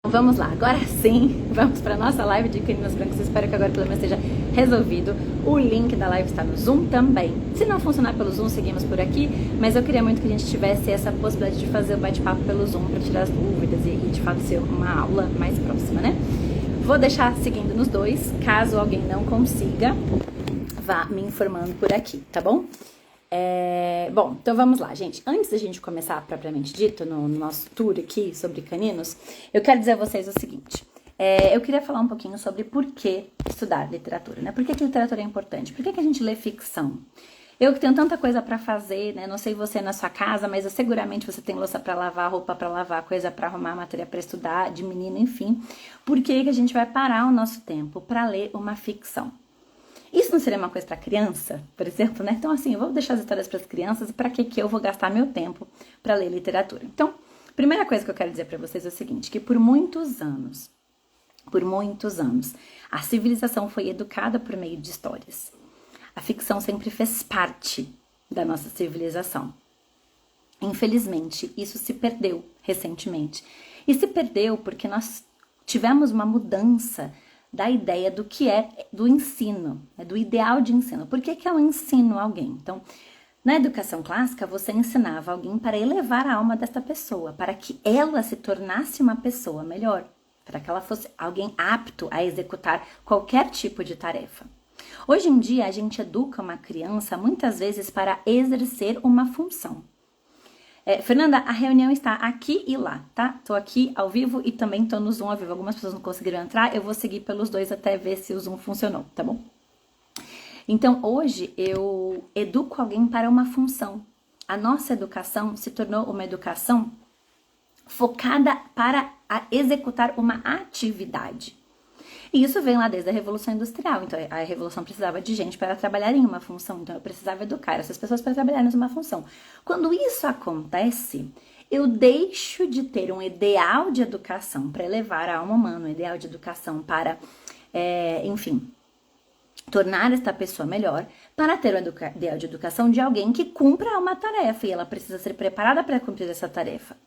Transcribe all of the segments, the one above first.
Vamos lá, agora sim, vamos para nossa live de Caninos Brancos. Espero que agora pelo menos esteja resolvido. O link da live está no Zoom também. Se não funcionar pelo Zoom, seguimos por aqui. Mas eu queria muito que a gente tivesse essa possibilidade de fazer o bate-papo pelo Zoom para tirar as dúvidas e de fato ser uma aula mais próxima, né? Vou deixar seguindo nos dois. Caso alguém não consiga, vá me informando por aqui, tá bom? Bom, então vamos lá, gente. Antes da gente começar propriamente dito no nosso tour aqui sobre caninos, eu quero dizer a vocês o seguinte. Eu queria falar um pouquinho sobre por que estudar literatura, né? Por que literatura é importante? Por que a gente lê ficção? Eu que tenho tanta coisa pra fazer, né? Não sei você na sua casa, mas seguramente você tem louça pra lavar, roupa pra lavar, coisa pra arrumar, matéria pra estudar, de menino, enfim. Por que a gente vai parar o nosso tempo pra ler uma ficção? Isso não seria uma coisa para criança, por exemplo, né? Então, assim, eu vou deixar as histórias para as crianças e para que eu vou gastar meu tempo para ler literatura? Então, primeira coisa que eu quero dizer para vocês é o seguinte, que por muitos anos, a civilização foi educada por meio de histórias. A ficção sempre fez parte da nossa civilização. Infelizmente, isso se perdeu recentemente. E se perdeu porque nós tivemos uma mudança da ideia do que é do ensino, do ideal de ensino. Por que eu ensino alguém? Então, na educação clássica, você ensinava alguém para elevar a alma desta pessoa, para que ela se tornasse uma pessoa melhor, para que ela fosse alguém apto a executar qualquer tipo de tarefa. Hoje em dia, a gente educa uma criança muitas vezes para exercer uma função. Fernanda, a reunião está aqui e lá, tá? Tô aqui ao vivo e também tô no Zoom ao vivo. Algumas pessoas não conseguiram entrar, eu vou seguir pelos dois até ver se o Zoom funcionou, tá bom? Então, hoje eu educo alguém para uma função. A nossa educação se tornou uma educação focada para executar uma atividade. E isso vem lá desde a Revolução Industrial. Então, a Revolução precisava de gente para trabalhar em uma função. Então, eu precisava educar essas pessoas para trabalhar em uma função. Quando isso acontece, eu deixo de ter um ideal de educação para elevar a alma humana, um ideal de educação para, enfim, tornar esta pessoa melhor, para ter um ideal de educação de alguém que cumpra uma tarefa. E ela precisa ser preparada para cumprir essa tarefa.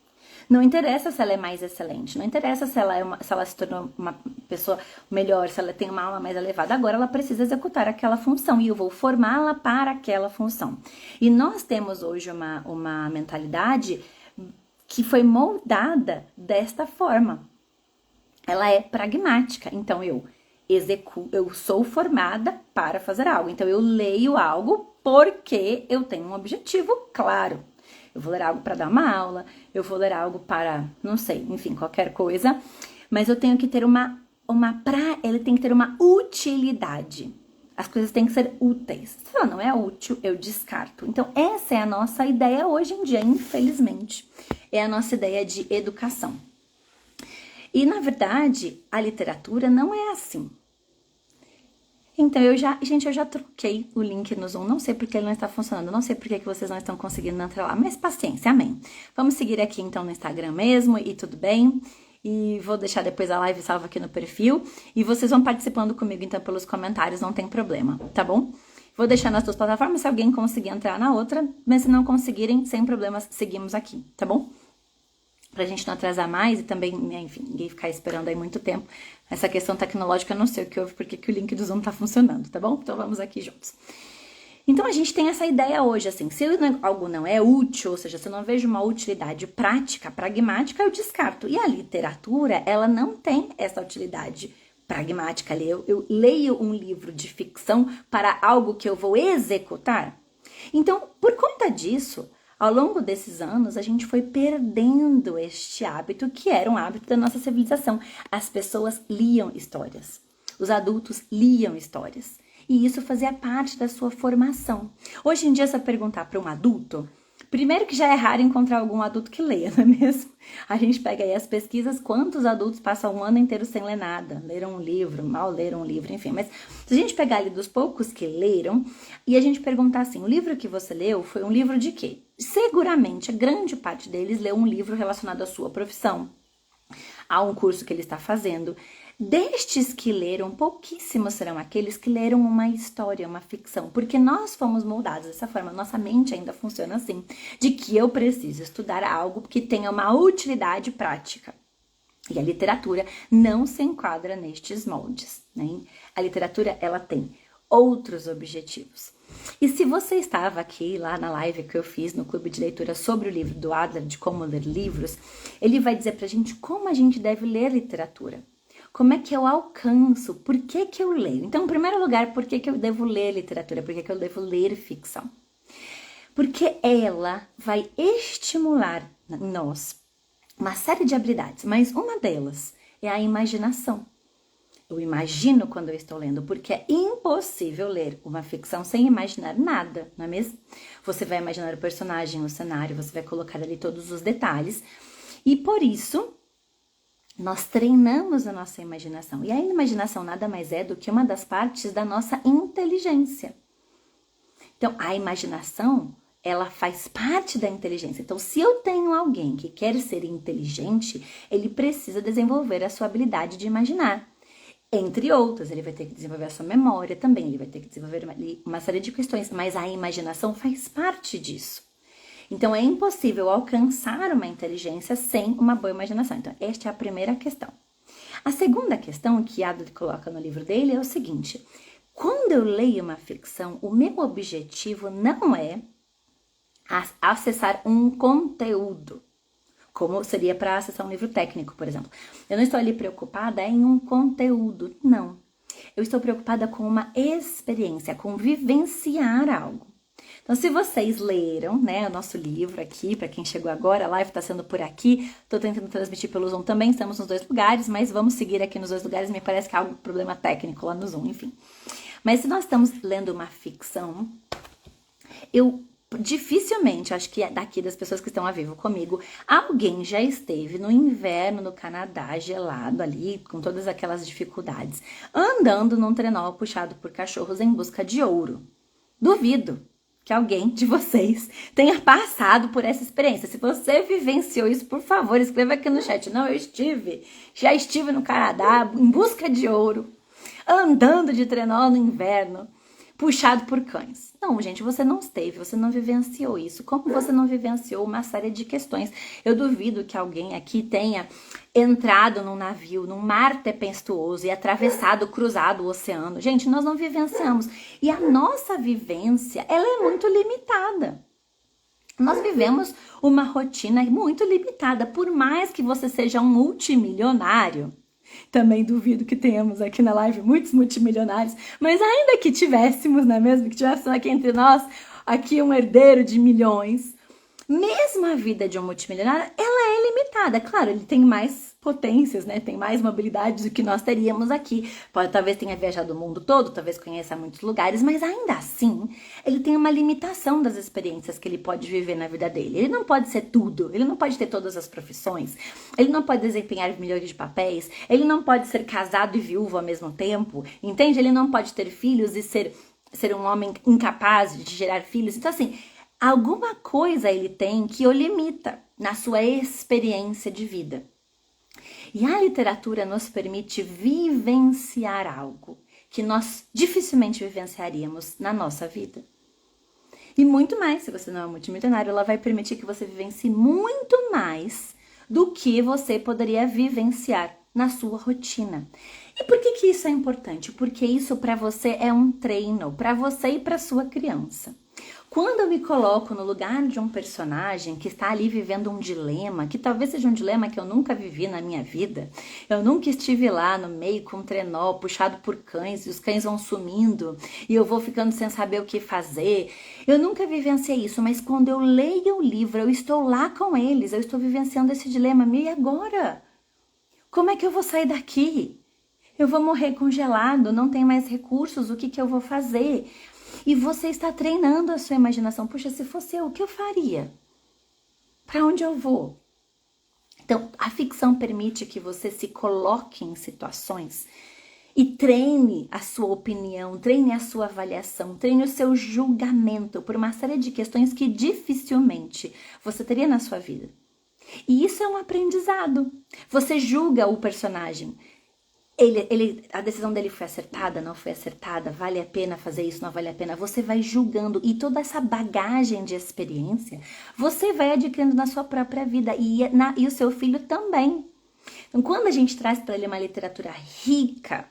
Não interessa se ela é mais excelente, não interessa se ela se tornou uma pessoa melhor, se ela tem uma alma mais elevada. Agora ela precisa executar aquela função e eu vou formá-la para aquela função. E nós temos hoje uma mentalidade que foi moldada desta forma. Ela é pragmática. Então eu sou formada para fazer algo. Então eu leio algo porque eu tenho um objetivo claro. Eu vou ler algo para dar uma aula, eu vou ler algo para, não sei, enfim, qualquer coisa. Mas eu tenho que ter ele tem que ter uma utilidade. As coisas têm que ser úteis. Se ela não é útil, eu descarto. Então, essa é a nossa ideia hoje em dia, infelizmente. É a nossa ideia de educação. E, na verdade, a literatura não é assim. Então, eu já troquei o link no Zoom, não sei porque ele não está funcionando, não sei porque que vocês não estão conseguindo entrar lá, mas paciência, amém. Vamos seguir aqui então no Instagram mesmo e tudo bem, e vou deixar depois a live salva aqui no perfil, e vocês vão participando comigo então pelos comentários, não tem problema, tá bom? Vou deixar nas duas plataformas, se alguém conseguir entrar na outra, mas se não conseguirem, sem problemas, seguimos aqui, tá bom? Pra gente não atrasar mais e também, enfim, ninguém ficar esperando aí muito tempo. Essa questão tecnológica, eu não sei o que houve, porque que o link do Zoom tá funcionando, tá bom? Então vamos aqui juntos. Então a gente tem essa ideia hoje, assim, se algo não é útil, ou seja, se eu não vejo uma utilidade prática, pragmática, eu descarto. E a literatura, ela não tem essa utilidade pragmática. Eu leio um livro de ficção para algo que eu vou executar. Então, por conta disso, ao longo desses anos, a gente foi perdendo este hábito, que era um hábito da nossa civilização. As pessoas liam histórias. Os adultos liam histórias. E isso fazia parte da sua formação. Hoje em dia, se eu perguntar para um adulto, primeiro que já é raro encontrar algum adulto que leia, não é mesmo? A gente pega aí as pesquisas, quantos adultos passam um ano inteiro sem ler nada? Leram um livro, mal leram um livro, enfim. Mas se a gente pegar ali dos poucos que leram, e a gente perguntar assim, o livro que você leu foi um livro de quê? Seguramente, a grande parte deles leu um livro relacionado à sua profissão, a um curso que ele está fazendo. Destes que leram, pouquíssimos serão aqueles que leram uma história, uma ficção, porque nós fomos moldados dessa forma, nossa mente ainda funciona assim, de que eu preciso estudar algo que tenha uma utilidade prática. E a literatura não se enquadra nestes moldes, né? A literatura, ela tem outros objetivos. E se você estava aqui lá na live que eu fiz no Clube de Leitura sobre o livro do Adler, de como ler livros, ele vai dizer pra gente como a gente deve ler literatura. Como é que eu alcanço? Por que que eu leio? Então, em primeiro lugar, por que que eu devo ler literatura? Por que que eu devo ler ficção? Porque ela vai estimular em nós uma série de habilidades, mas uma delas é a imaginação. Eu imagino quando eu estou lendo, porque é impossível ler uma ficção sem imaginar nada, não é mesmo? Você vai imaginar o personagem, o cenário, você vai colocar ali todos os detalhes. E por isso, nós treinamos a nossa imaginação. E a imaginação nada mais é do que uma das partes da nossa inteligência. Então, a imaginação, ela faz parte da inteligência. Então, se eu tenho alguém que quer ser inteligente, ele precisa desenvolver a sua habilidade de imaginar. Entre outras, ele vai ter que desenvolver a sua memória também, ele vai ter que desenvolver uma série de questões, mas a imaginação faz parte disso. Então, é impossível alcançar uma inteligência sem uma boa imaginação. Então, esta é a primeira questão. A segunda questão que Adler coloca no livro dele é o seguinte: quando eu leio uma ficção, o meu objetivo não é acessar um conteúdo, como seria para acessar um livro técnico, por exemplo. Eu não estou ali preocupada em um conteúdo, não. Eu estou preocupada com uma experiência, com vivenciar algo. Então, se vocês leram, né, o nosso livro aqui, para quem chegou agora, a live está sendo por aqui, estou tentando transmitir pelo Zoom também, estamos nos dois lugares, mas vamos seguir aqui nos dois lugares, me parece que há algum problema técnico lá no Zoom, enfim. Mas se nós estamos lendo uma ficção, eu dificilmente, acho que daqui das pessoas que estão a vivo comigo, alguém já esteve no inverno no Canadá, gelado ali, com todas aquelas dificuldades, andando num trenó puxado por cachorros em busca de ouro. Duvido que alguém de vocês tenha passado por essa experiência. Se você vivenciou isso, por favor, escreva aqui no chat. Não, já estive no Canadá em busca de ouro, andando de trenó no inverno, puxado por cães. Não, gente, você não esteve, você não vivenciou isso. Como você não vivenciou uma série de questões? Eu duvido que alguém aqui tenha entrado num navio, num mar tempestuoso e atravessado, cruzado o oceano. Gente, nós não vivenciamos. E a nossa vivência, ela é muito limitada. Nós vivemos uma rotina muito limitada. Por mais que você seja um multimilionário, também duvido que tenhamos aqui na live muitos multimilionários, mas ainda que tivéssemos, não é mesmo? Que tivéssemos aqui entre nós, aqui um herdeiro de milhões. Mesmo a vida de um multimilionário, ela é limitada. Claro, ele tem mais potências, né? Tem mais mobilidade do que nós teríamos aqui. Talvez tenha viajado o mundo todo, talvez conheça muitos lugares, mas ainda assim, ele tem uma limitação das experiências que ele pode viver na vida dele. Ele não pode ser tudo, ele não pode ter todas as profissões, ele não pode desempenhar milhões de papéis, ele não pode ser casado e viúvo ao mesmo tempo, entende? Ele não pode ter filhos e ser um homem incapaz de gerar filhos. Então, assim, alguma coisa ele tem que o limita na sua experiência de vida. E a literatura nos permite vivenciar algo que nós dificilmente vivenciaríamos na nossa vida. E muito mais, se você não é multimilionário, ela vai permitir que você vivencie muito mais do que você poderia vivenciar na sua rotina. E por que isso é importante? Porque isso para você é um treino, para você e para sua criança. Quando eu me coloco no lugar de um personagem que está ali vivendo um dilema, que talvez seja um dilema que eu nunca vivi na minha vida, eu nunca estive lá no meio com um trenó puxado por cães e os cães vão sumindo e eu vou ficando sem saber o que fazer. Eu nunca vivenciei isso, mas quando eu leio o livro, eu estou lá com eles, eu estou vivenciando esse dilema. E agora? Como é que eu vou sair daqui? Eu vou morrer congelado, não tenho mais recursos, o que eu vou fazer? E você está treinando a sua imaginação. Puxa, se fosse eu, o que eu faria? Para onde eu vou? Então, a ficção permite que você se coloque em situações e treine a sua opinião, treine a sua avaliação, treine o seu julgamento por uma série de questões que dificilmente você teria na sua vida. E isso é um aprendizado. Você julga o personagem. A decisão dele foi acertada, não foi acertada, vale a pena fazer isso, não vale a pena. Você vai julgando e toda essa bagagem de experiência você vai adquirindo na sua própria vida e o seu filho também. Então, quando a gente traz para ele uma literatura rica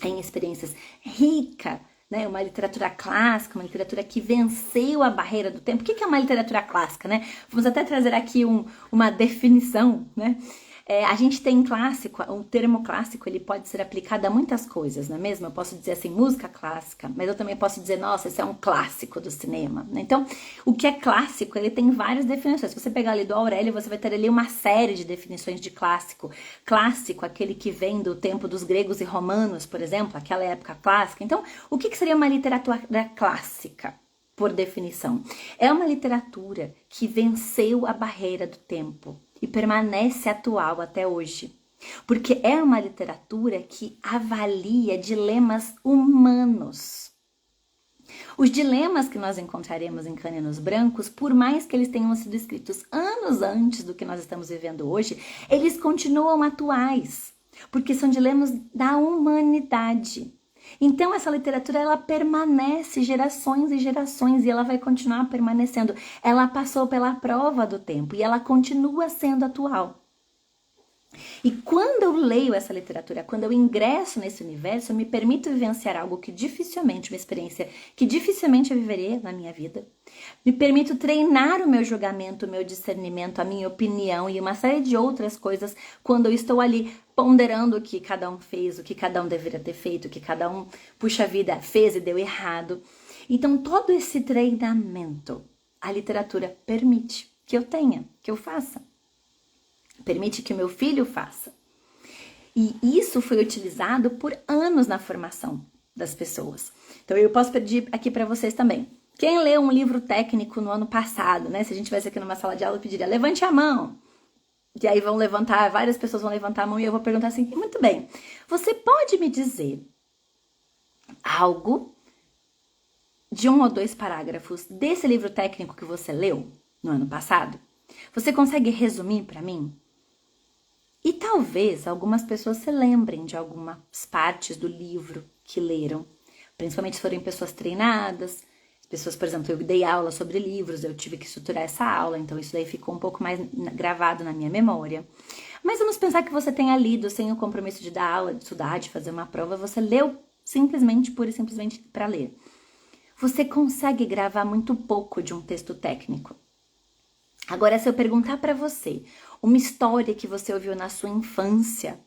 em experiências, rica, né, uma literatura clássica, uma literatura que venceu a barreira do tempo. O que é uma literatura clássica, né? Vamos até trazer aqui uma definição, né? A gente tem clássico, o termo clássico, ele pode ser aplicado a muitas coisas, não é mesmo? Eu posso dizer assim, música clássica, mas eu também posso dizer, nossa, esse é um clássico do cinema, né? Então, o que é clássico, ele tem várias definições. Se você pegar ali do Aurélio, você vai ter ali uma série de definições de clássico. Clássico, aquele que vem do tempo dos gregos e romanos, por exemplo, aquela época clássica. Então, o que seria uma literatura clássica? Por definição, é uma literatura que venceu a barreira do tempo e permanece atual até hoje. Porque é uma literatura que avalia dilemas humanos. Os dilemas que nós encontraremos em Cânions Brancos, por mais que eles tenham sido escritos anos antes do que nós estamos vivendo hoje, eles continuam atuais, porque são dilemas da humanidade. Então essa literatura, ela permanece gerações e gerações e ela vai continuar permanecendo. Ela passou pela prova do tempo e ela continua sendo atual. E quando eu leio essa literatura, quando eu ingresso nesse universo, eu me permito vivenciar algo que dificilmente, uma experiência que dificilmente eu viveria na minha vida. Me permito treinar o meu julgamento, o meu discernimento, a minha opinião e uma série de outras coisas quando eu estou ali ponderando o que cada um fez, o que cada um deveria ter feito, o que cada um, puxa vida, fez e deu errado. Então, todo esse treinamento, a literatura permite que eu tenha, que eu faça. Permite que o meu filho faça. E isso foi utilizado por anos na formação das pessoas. Então, eu posso pedir aqui para vocês também. Quem leu um livro técnico no ano passado, né? Se a gente estivesse aqui numa sala de aula, eu pediria, levante a mão. E aí vão levantar, várias pessoas vão levantar a mão e eu vou perguntar assim, muito bem, você pode me dizer algo de 1 ou 2 parágrafos desse livro técnico que você leu no ano passado? Você consegue resumir para mim? E talvez algumas pessoas se lembrem de algumas partes do livro que leram, principalmente se forem pessoas treinadas, pessoas, por exemplo, eu dei aula sobre livros, eu tive que estruturar essa aula, então isso daí ficou um pouco mais gravado na minha memória. Mas vamos pensar que você tenha lido sem o compromisso de dar aula, de estudar, de fazer uma prova, você leu simplesmente, pura e simplesmente para ler. Você consegue gravar muito pouco de um texto técnico. Agora, se eu perguntar para você uma história que você ouviu na sua infância,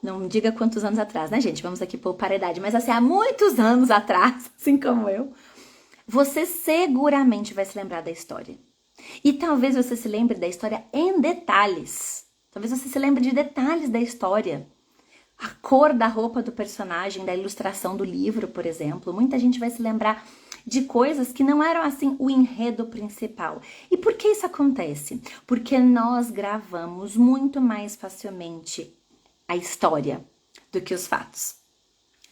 não diga quantos anos atrás, né, gente? Vamos aqui poupar a idade, mas assim, há muitos anos atrás, assim como eu, você seguramente vai se lembrar da história. E talvez você se lembre da história em detalhes. Talvez você se lembre de detalhes da história. A cor da roupa do personagem, da ilustração do livro, por exemplo. Muita gente vai se lembrar de coisas que não eram assim o enredo principal. E por que isso acontece? Porque nós gravamos muito mais facilmente a história do que os fatos.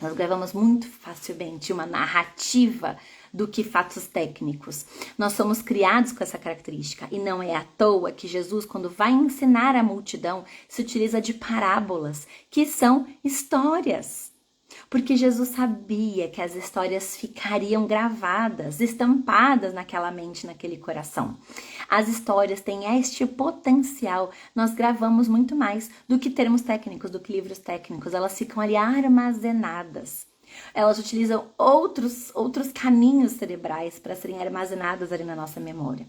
Nós gravamos muito facilmente uma narrativa do que fatos técnicos. Nós somos criados com essa característica e não é à toa que Jesus, quando vai ensinar a multidão, se utiliza de parábolas, que são histórias. Porque Jesus sabia que as histórias ficariam gravadas, estampadas naquela mente, naquele coração. As histórias têm este potencial. Nós gravamos muito mais do que termos técnicos, do que livros técnicos. Elas ficam ali armazenadas. Elas utilizam outros caminhos cerebrais para serem armazenadas ali na nossa memória.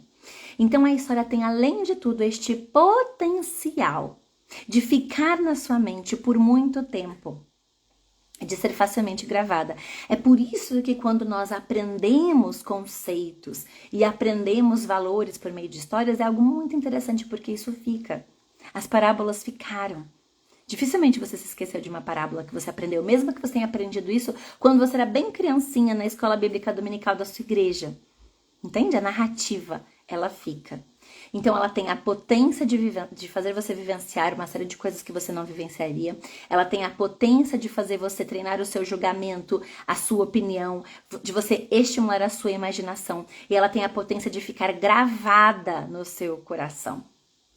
Então a história tem, além de tudo, este potencial de ficar na sua mente por muito tempo, de ser facilmente gravada. É por isso que quando nós aprendemos conceitos e aprendemos valores por meio de histórias, é algo muito interessante, porque isso fica. As parábolas ficaram. Dificilmente você se esqueceu de uma parábola que você aprendeu, mesmo que você tenha aprendido isso quando você era bem criancinha na escola bíblica dominical da sua igreja. Entende? A narrativa, ela fica. Então, ela tem a potência de fazer você vivenciar uma série de coisas que você não vivenciaria. Ela tem a potência de fazer você treinar o seu julgamento, a sua opinião, de você estimular a sua imaginação. E ela tem a potência de ficar gravada no seu coração.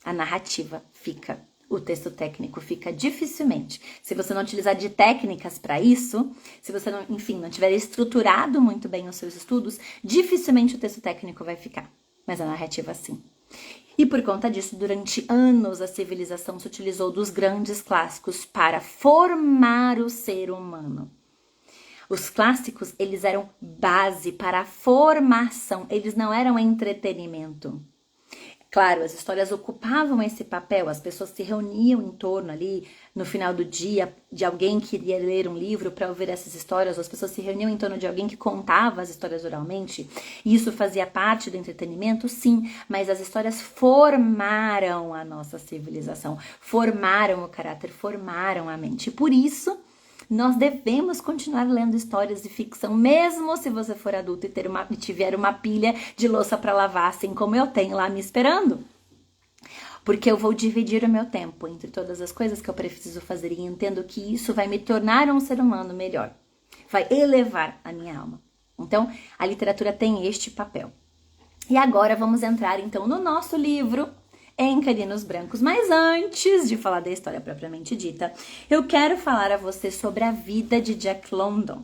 A narrativa fica. O texto técnico fica dificilmente. Se você não utilizar de técnicas para isso, se você não, enfim, não tiver estruturado muito bem os seus estudos, dificilmente o texto técnico vai ficar. Mas a narrativa sim. E por conta disso, durante anos, a civilização se utilizou dos grandes clássicos para formar o ser humano. Os clássicos, eles eram base para a formação, eles não eram entretenimento. Claro, as histórias ocupavam esse papel, as pessoas se reuniam em torno ali no final do dia de alguém que iria ler um livro para ouvir essas histórias, ou as pessoas se reuniam em torno de alguém que contava as histórias oralmente, e isso fazia parte do entretenimento, sim, mas as histórias formaram a nossa civilização, formaram o caráter, formaram a mente. E por isso, nós devemos continuar lendo histórias de ficção, mesmo se você for adulto e tiver uma pilha de louça para lavar, assim como eu tenho lá me esperando. Porque eu vou dividir o meu tempo entre todas as coisas que eu preciso fazer e entendo que isso vai me tornar um ser humano melhor. Vai elevar a minha alma. Então, a literatura tem este papel. E agora vamos entrar, então, no nosso livro em Caninos Brancos. Mas antes de falar da história propriamente dita, eu quero falar a você sobre a vida de Jack London.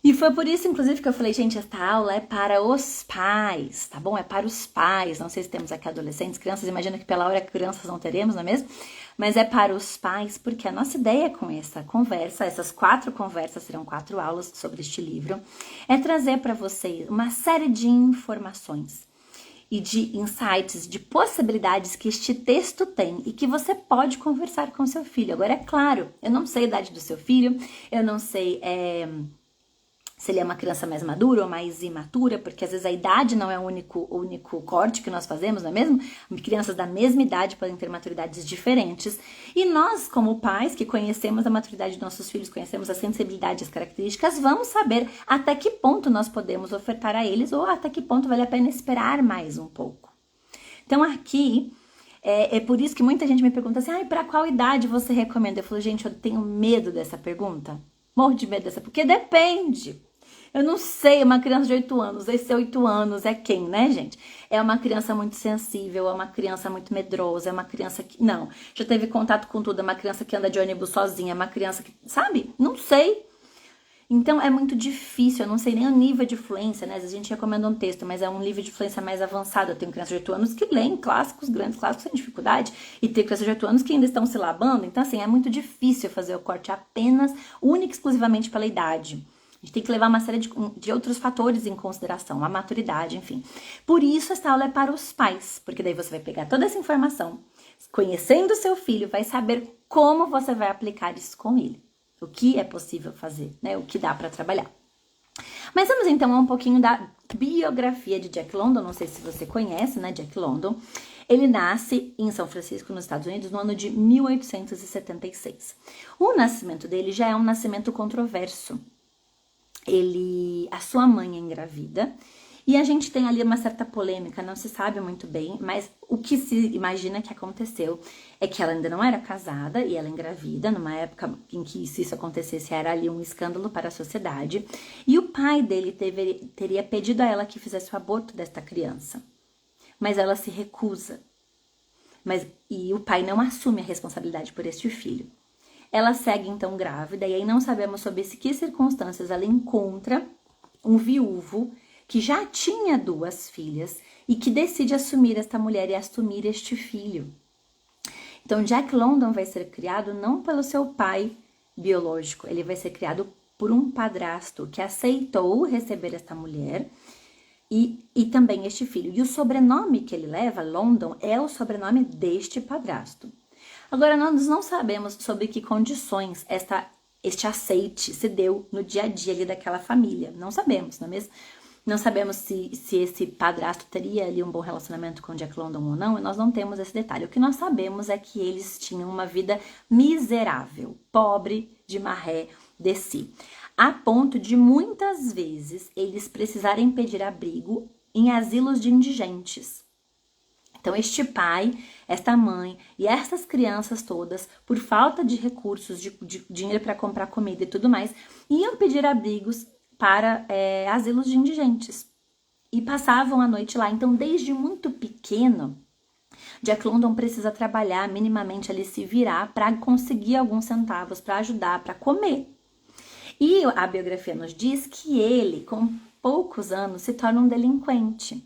E foi por isso, inclusive, que eu falei, gente, esta aula é para os pais, tá bom? É para os pais. Não sei se temos aqui adolescentes, crianças. Imagino que pela hora crianças não teremos, não é mesmo? Mas é para os pais, porque a nossa ideia com essa conversa, essas 4 conversas, serão 4 aulas sobre este livro, é trazer para vocês uma série de informações e de insights, de possibilidades que este texto tem e que você pode conversar com seu filho. Agora, é claro, eu não sei a idade do seu filho, eu não sei se ele é uma criança mais madura ou mais imatura, porque às vezes a idade não é o único corte que nós fazemos, não é mesmo? Crianças da mesma idade podem ter maturidades diferentes. E nós, como pais, que conhecemos a maturidade dos nossos filhos, conhecemos a sensibilidade e as características, vamos saber até que ponto nós podemos ofertar a eles ou até que ponto vale a pena esperar mais um pouco. Então aqui, é por isso que muita gente me pergunta assim, para qual idade você recomenda? Eu falo, gente, eu tenho medo dessa pergunta. Morro de medo dessa, porque depende. Eu não sei, uma criança de 8 anos, esse 8 anos é quem, né, gente? É uma criança muito sensível, é uma criança muito medrosa, é uma criança que, não, já teve contato com tudo, é uma criança que anda de ônibus sozinha, é uma criança que, sabe? Não sei. Então, é muito difícil, eu não sei nem o nível de fluência, né? Às vezes a gente recomenda um texto, mas é um nível de fluência mais avançado. Eu tenho crianças de 8 anos que leem clássicos, grandes clássicos, sem dificuldade, e tem crianças de 8 anos que ainda estão se labando. Então, assim, é muito difícil fazer o corte apenas, única e exclusivamente pela idade. A gente tem que levar uma série de outros fatores em consideração, a maturidade, enfim. Por isso, essa aula é para os pais, porque daí você vai pegar toda essa informação, conhecendo o seu filho, vai saber como você vai aplicar isso com ele. O que é possível fazer, né? O que dá para trabalhar. Mas vamos então a um pouquinho da biografia de Jack London. Não sei se você conhece, né? Jack London. Ele nasce em São Francisco, nos Estados Unidos, no ano de 1876. O nascimento dele já é um nascimento controverso. A sua mãe é engravida e a gente tem ali uma certa polêmica, não se sabe muito bem, mas o que se imagina que aconteceu é que ela ainda não era casada e ela engravida, numa época em que se isso acontecesse era ali um escândalo para a sociedade, e o pai dele teria pedido a ela que fizesse o aborto desta criança, mas ela se recusa, e o pai não assume a responsabilidade por este filho. Ela segue então grávida, e aí não sabemos sob que circunstâncias ela encontra um viúvo que já tinha 2 filhas e que decide assumir esta mulher e assumir este filho. Então, Jack London vai ser criado não pelo seu pai biológico, ele vai ser criado por um padrasto que aceitou receber esta mulher e também este filho. E o sobrenome que ele leva, London, é o sobrenome deste padrasto. Agora, nós não sabemos sobre que condições este aceite se deu no dia a dia ali daquela família. Não sabemos, não é mesmo? Não sabemos se esse padrasto teria ali um bom relacionamento com Jack London ou não, e nós não temos esse detalhe. O que nós sabemos é que eles tinham uma vida miserável, pobre, de maré de si, a ponto de muitas vezes eles precisarem pedir abrigo em asilos de indigentes. Então, este pai, esta mãe e essas crianças todas, por falta de recursos, de dinheiro para comprar comida e tudo mais, iam pedir abrigos para asilos de indigentes e passavam a noite lá. Então, desde muito pequeno, Jack London precisa trabalhar minimamente ali, se virar para conseguir alguns centavos, para ajudar, para comer. E a biografia nos diz que ele, com poucos anos, se torna um delinquente.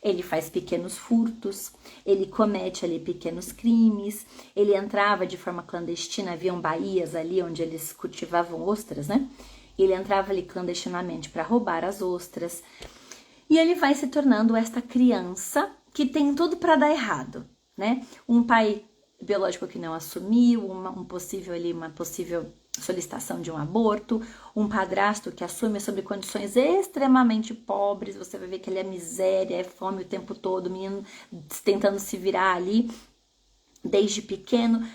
Ele faz pequenos furtos, ele comete ali pequenos crimes, ele entrava de forma clandestina, haviam baías ali onde eles cultivavam ostras, né? Ele entrava ali clandestinamente para roubar as ostras. E ele vai se tornando esta criança que tem tudo para dar errado, né? Um pai biológico que não assumiu, uma possível solicitação de um aborto, um padrasto que assume sob condições extremamente pobres, você vai ver que ele é miséria, é fome o tempo todo, o menino tentando se virar ali, desde pequeno,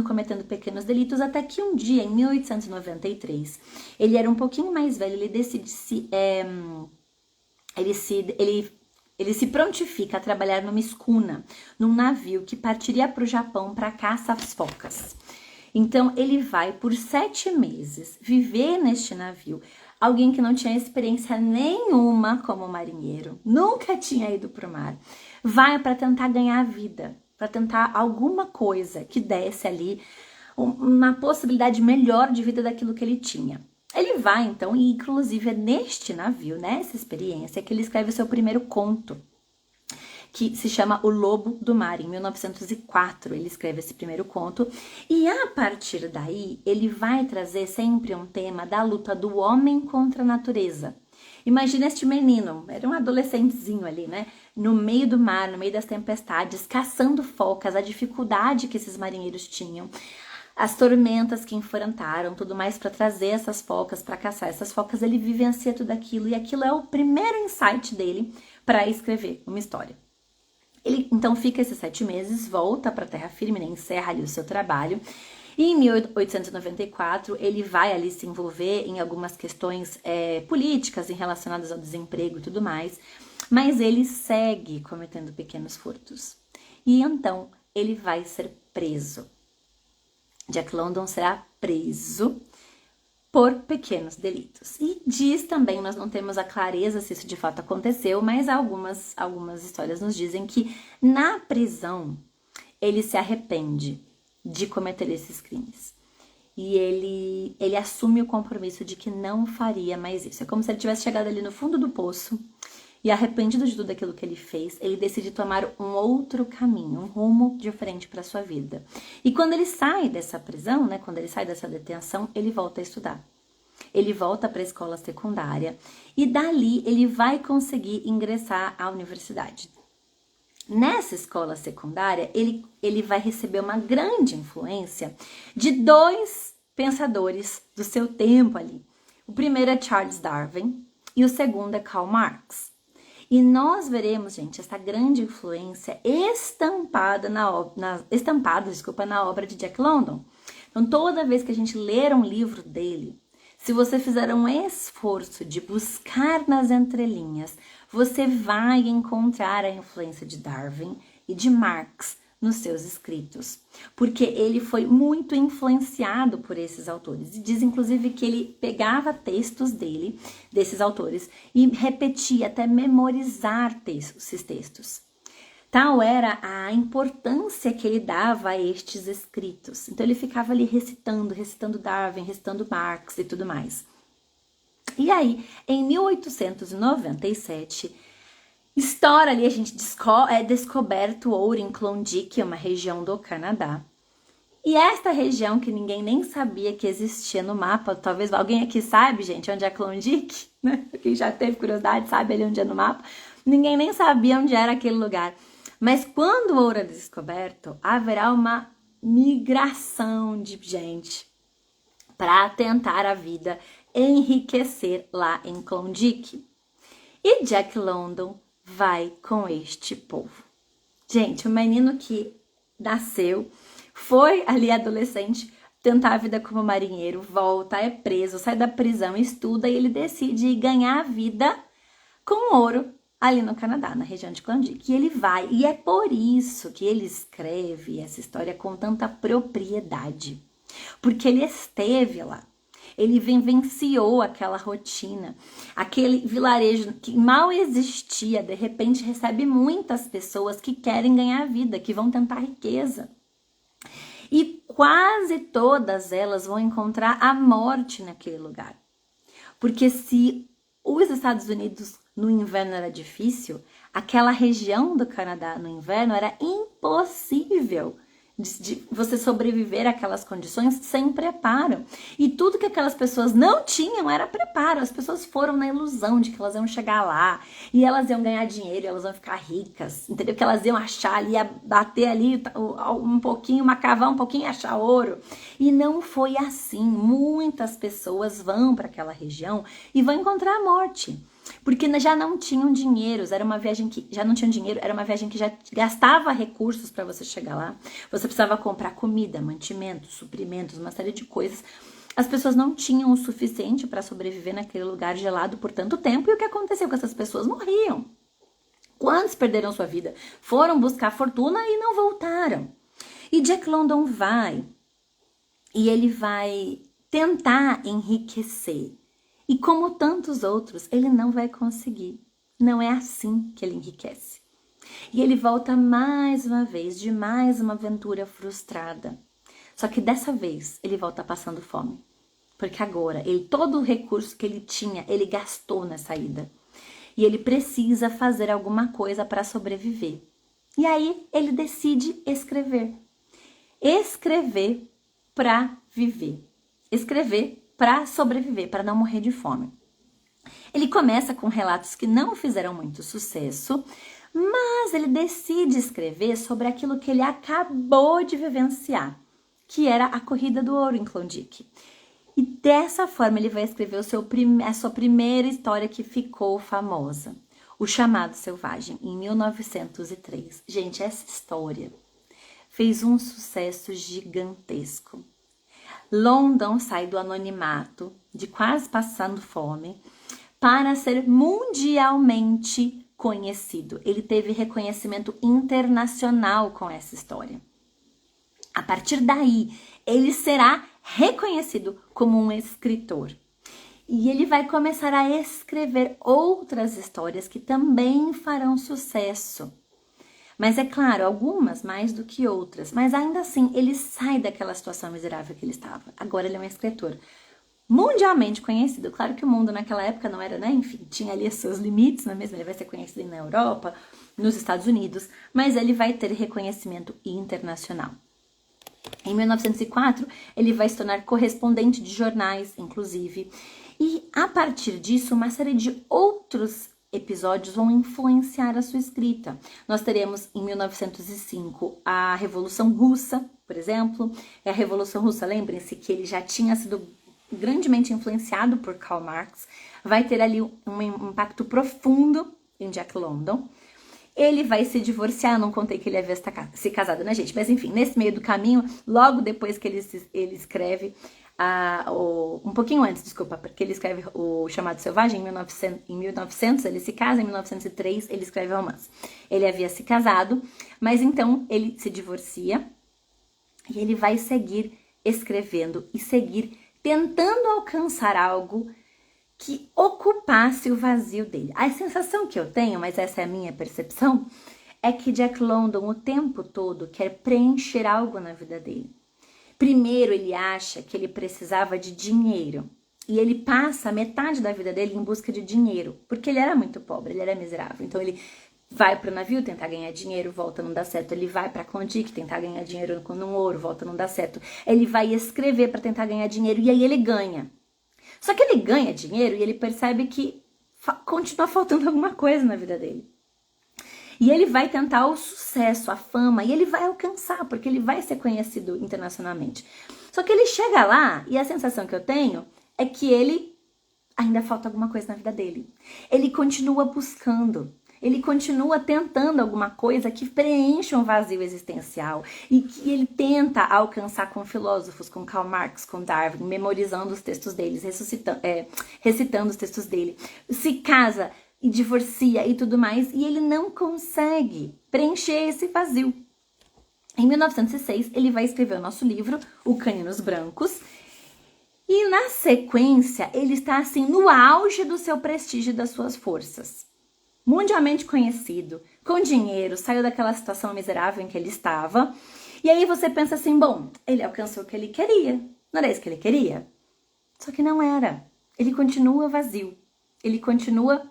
cometendo pequenos delitos, até que um dia, em 1893, ele era um pouquinho mais velho, ele decide ele se prontifica a trabalhar numa escuna, num navio que partiria para o Japão para caça às focas. Então, ele vai por 7 meses viver neste navio. Alguém que não tinha experiência nenhuma como marinheiro, nunca tinha ido para o mar, vai para tentar ganhar a vida, para tentar alguma coisa que desse ali uma possibilidade melhor de vida daquilo que ele tinha. Ele vai, então, e inclusive é neste navio, nessa experiência, que ele escreve o seu primeiro conto, que se chama O Lobo do Mar. Em 1904 ele escreve esse primeiro conto, e a partir daí ele vai trazer sempre um tema da luta do homem contra a natureza. Imagina este menino, era um adolescentezinho ali, né? No meio do mar, no meio das tempestades, caçando focas, a dificuldade que esses marinheiros tinham, as tormentas que enfrentaram, tudo mais para trazer essas focas, para caçar essas focas. Ele vivencia tudo aquilo, e aquilo é o primeiro insight dele para escrever uma história. Ele então fica esses 7 meses, volta para a terra firme, né, encerra ali o seu trabalho, e em 1894 ele vai ali se envolver em algumas questões políticas relacionadas ao desemprego e tudo mais, mas ele segue cometendo pequenos furtos. E então ele vai ser preso. Jack London será preso por pequenos delitos. E diz também, nós não temos a clareza se isso de fato aconteceu, mas algumas histórias nos dizem que na prisão ele se arrepende de cometer esses crimes. E ele assume o compromisso de que não faria mais isso. É como se ele tivesse chegado ali no fundo do poço e, arrependido de tudo aquilo que ele fez, ele decide tomar um outro caminho, um rumo diferente para sua vida. E quando ele sai dessa prisão, né, quando ele sai dessa detenção, ele volta a estudar. Ele volta para a escola secundária e dali ele vai conseguir ingressar à universidade. Nessa escola secundária, ele vai receber uma grande influência de 2 pensadores do seu tempo ali. O primeiro é Charles Darwin e o segundo é Karl Marx. E nós veremos, gente, essa grande influência estampada na obra de Jack London. Então, toda vez que a gente ler um livro dele, se você fizer um esforço de buscar nas entrelinhas, você vai encontrar a influência de Darwin e de Marx nos seus escritos, porque ele foi muito influenciado por esses autores. E diz, inclusive, que ele pegava textos desses autores, e repetia até memorizar esses textos. Tal era a importância que ele dava a estes escritos. Então, ele ficava ali recitando Darwin, recitando Marx e tudo mais. E aí, em 1897... estoura ali, a gente descoberto ouro em Klondike, uma região do Canadá. E esta região que ninguém nem sabia que existia no mapa, talvez alguém aqui sabe, gente, onde é Klondike, né? Quem já teve curiosidade sabe ali onde é no mapa. Ninguém nem sabia onde era aquele lugar. Mas quando o ouro é descoberto, haverá uma migração de gente para tentar a vida, enriquecer lá em Klondike. E Jack London vai com este povo. Gente, o menino que nasceu, foi ali adolescente, tentar a vida como marinheiro, volta, é preso, sai da prisão, estuda, e ele decide ganhar a vida com ouro ali no Canadá, na região de Klondike. E ele vai, e é por isso que ele escreve essa história com tanta propriedade, porque ele esteve lá. Ele vivenciou aquela rotina, aquele vilarejo que mal existia, de repente recebe muitas pessoas que querem ganhar vida, que vão tentar riqueza. E quase todas elas vão encontrar a morte naquele lugar. Porque se os Estados Unidos no inverno era difícil, Aquela região do Canadá no inverno era impossível de você sobreviver àquelas condições sem preparo. E tudo que aquelas pessoas não tinham era preparo. As pessoas foram na ilusão de que elas iam chegar lá e elas iam ganhar dinheiro, elas iam ficar ricas, entendeu? Que elas iam achar ali, ia bater ali um pouquinho, cavar um pouquinho e achar ouro. E não foi assim. Muitas pessoas vão para aquela região e vão encontrar a morte. Porque já não tinham dinheiro, era uma viagem que já não tinham dinheiro, era uma viagem que já gastava recursos para você chegar lá. Você precisava comprar comida, mantimentos, suprimentos, uma série de coisas. As pessoas não tinham o suficiente para sobreviver naquele lugar gelado por tanto tempo. E o que aconteceu com essas pessoas? Morriam. Quantos perderam sua vida? Foram buscar fortuna e não voltaram. E Jack London vai, e ele vai tentar enriquecer. E como tantos outros, ele não vai conseguir. Não é assim que ele enriquece. E ele volta mais uma vez de mais uma aventura frustrada. Só que dessa vez ele volta passando fome. Porque agora, todo o recurso que ele tinha, ele gastou nessa ida. E ele precisa fazer alguma coisa para sobreviver. E aí ele decide escrever. Escrever para viver. Escrever para sobreviver, para não morrer de fome. Ele começa com relatos que não fizeram muito sucesso, mas ele decide escrever sobre aquilo que ele acabou de vivenciar, que era a Corrida do Ouro em Klondike. E dessa forma ele vai escrever a sua primeira história que ficou famosa, O Chamado Selvagem, em 1903. Gente, essa história fez um sucesso gigantesco. London sai do anonimato, de quase passando fome, para ser mundialmente conhecido. Ele teve reconhecimento internacional com essa história. A partir daí, ele será reconhecido como um escritor. E ele vai começar a escrever outras histórias que também farão sucesso. Mas é claro, algumas mais do que outras. Mas ainda assim, ele sai daquela situação miserável que ele estava. Agora ele é um escritor mundialmente conhecido. Claro que o mundo naquela época não era, né? Enfim, tinha ali os seus limites, não é mesmo? Ele vai ser conhecido na Europa, nos Estados Unidos, mas ele vai ter reconhecimento internacional. Em 1904, ele vai se tornar correspondente de jornais, inclusive. E a partir disso, uma série de outros episódios vão influenciar a sua escrita. Nós teremos em 1905 a Revolução Russa, por exemplo. A Revolução Russa, lembrem-se que ele já tinha sido grandemente influenciado por Karl Marx. Vai ter ali um impacto profundo em Jack London. Ele vai se divorciar, não contei que ele havia se casado, né, gente? Mas enfim, nesse meio do caminho, logo depois que ele escreve, um pouquinho antes, desculpa, porque ele escreve O Chamado Selvagem em 1900, ele se casa, em 1903 ele escreve o romance. Ele havia se casado, mas então ele se divorcia e ele vai seguir escrevendo e seguir tentando alcançar algo que ocupasse o vazio dele. A sensação que eu tenho, mas essa é a minha percepção, é que Jack London o tempo todo quer preencher algo na vida dele. Primeiro, ele acha que ele precisava de dinheiro. E ele passa metade da vida dele em busca de dinheiro. Porque ele era muito pobre, ele era miserável. Então, ele vai para o navio tentar ganhar dinheiro, volta, não dá certo. Ele vai para Klondike tentar ganhar dinheiro com ouro, volta, não dá certo. Ele vai escrever para tentar ganhar dinheiro e aí ele ganha. Só que ele ganha dinheiro e ele percebe que continua faltando alguma coisa na vida dele. E ele vai tentar o sucesso, a fama, e ele vai alcançar, porque ele vai ser conhecido internacionalmente. Só que ele chega lá, e a sensação que eu tenho é que ele ainda falta alguma coisa na vida dele. Ele continua buscando, ele continua tentando alguma coisa que preencha um vazio existencial e que ele tenta alcançar com filósofos, com Karl Marx, com Darwin, memorizando os textos deles, recitando os textos dele. Se casa e divorcia e tudo mais, e ele não consegue preencher esse vazio. Em 1906, ele vai escrever o nosso livro, O Caninos Brancos, e na sequência, ele está assim no auge do seu prestígio e das suas forças. Mundialmente conhecido, com dinheiro, saiu daquela situação miserável em que ele estava, e aí você pensa assim, bom, ele alcançou o que ele queria, não era isso que ele queria? Só que não era. Ele continua vazio, ele continua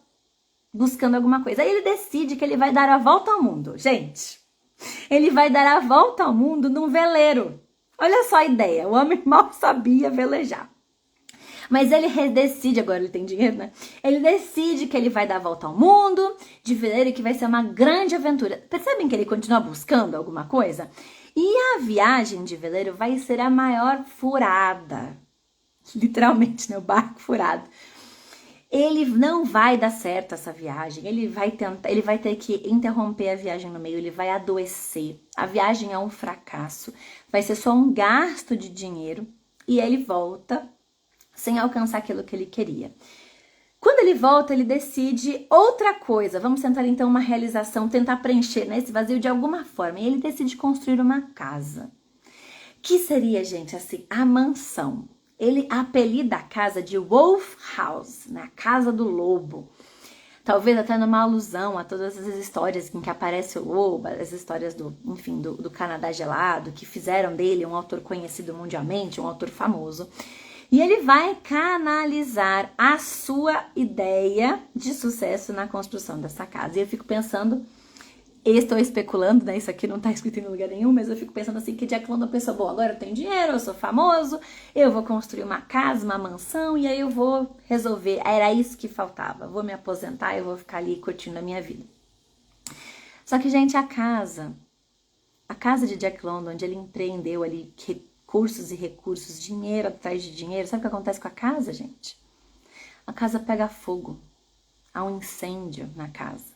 buscando alguma coisa. Aí ele decide que ele vai dar a volta ao mundo. Gente, ele vai dar a volta ao mundo num veleiro. Olha só a ideia, o homem mal sabia velejar. Mas ele decide, agora ele tem dinheiro, né? Ele decide que ele vai dar a volta ao mundo de veleiro e que vai ser uma grande aventura. Percebem que ele continua buscando alguma coisa? E a viagem de veleiro vai ser a maior furada. Literalmente, né? O barco furado. Ele não vai dar certo essa viagem, ele vai ter que interromper a viagem no meio, ele vai adoecer. A viagem é um fracasso, vai ser só um gasto de dinheiro e ele volta sem alcançar aquilo que ele queria. Quando ele volta, ele decide outra coisa. Vamos tentar então uma realização, tentar preencher, né, esse vazio de alguma forma. E ele decide construir uma casa. Que seria, gente, assim, a mansão. Ele apelida a casa de Wolf House, né? A casa do lobo. Talvez até numa alusão a todas as histórias em que aparece o lobo, as histórias do Canadá gelado, que fizeram dele um autor conhecido mundialmente, um autor famoso. E ele vai canalizar a sua ideia de sucesso na construção dessa casa. E eu fico pensando, estou especulando, né? Isso aqui não está escrito em lugar nenhum, mas eu fico pensando assim, que Jack London pensou, bom, agora eu tenho dinheiro, eu sou famoso, eu vou construir uma casa, uma mansão, e aí eu vou resolver. Era isso que faltava. Vou me aposentar, eu vou ficar ali curtindo a minha vida. Só que, gente, a casa de Jack London, onde ele empreendeu ali recursos e recursos, dinheiro atrás de dinheiro, sabe o que acontece com a casa, gente? A casa pega fogo, há um incêndio na casa,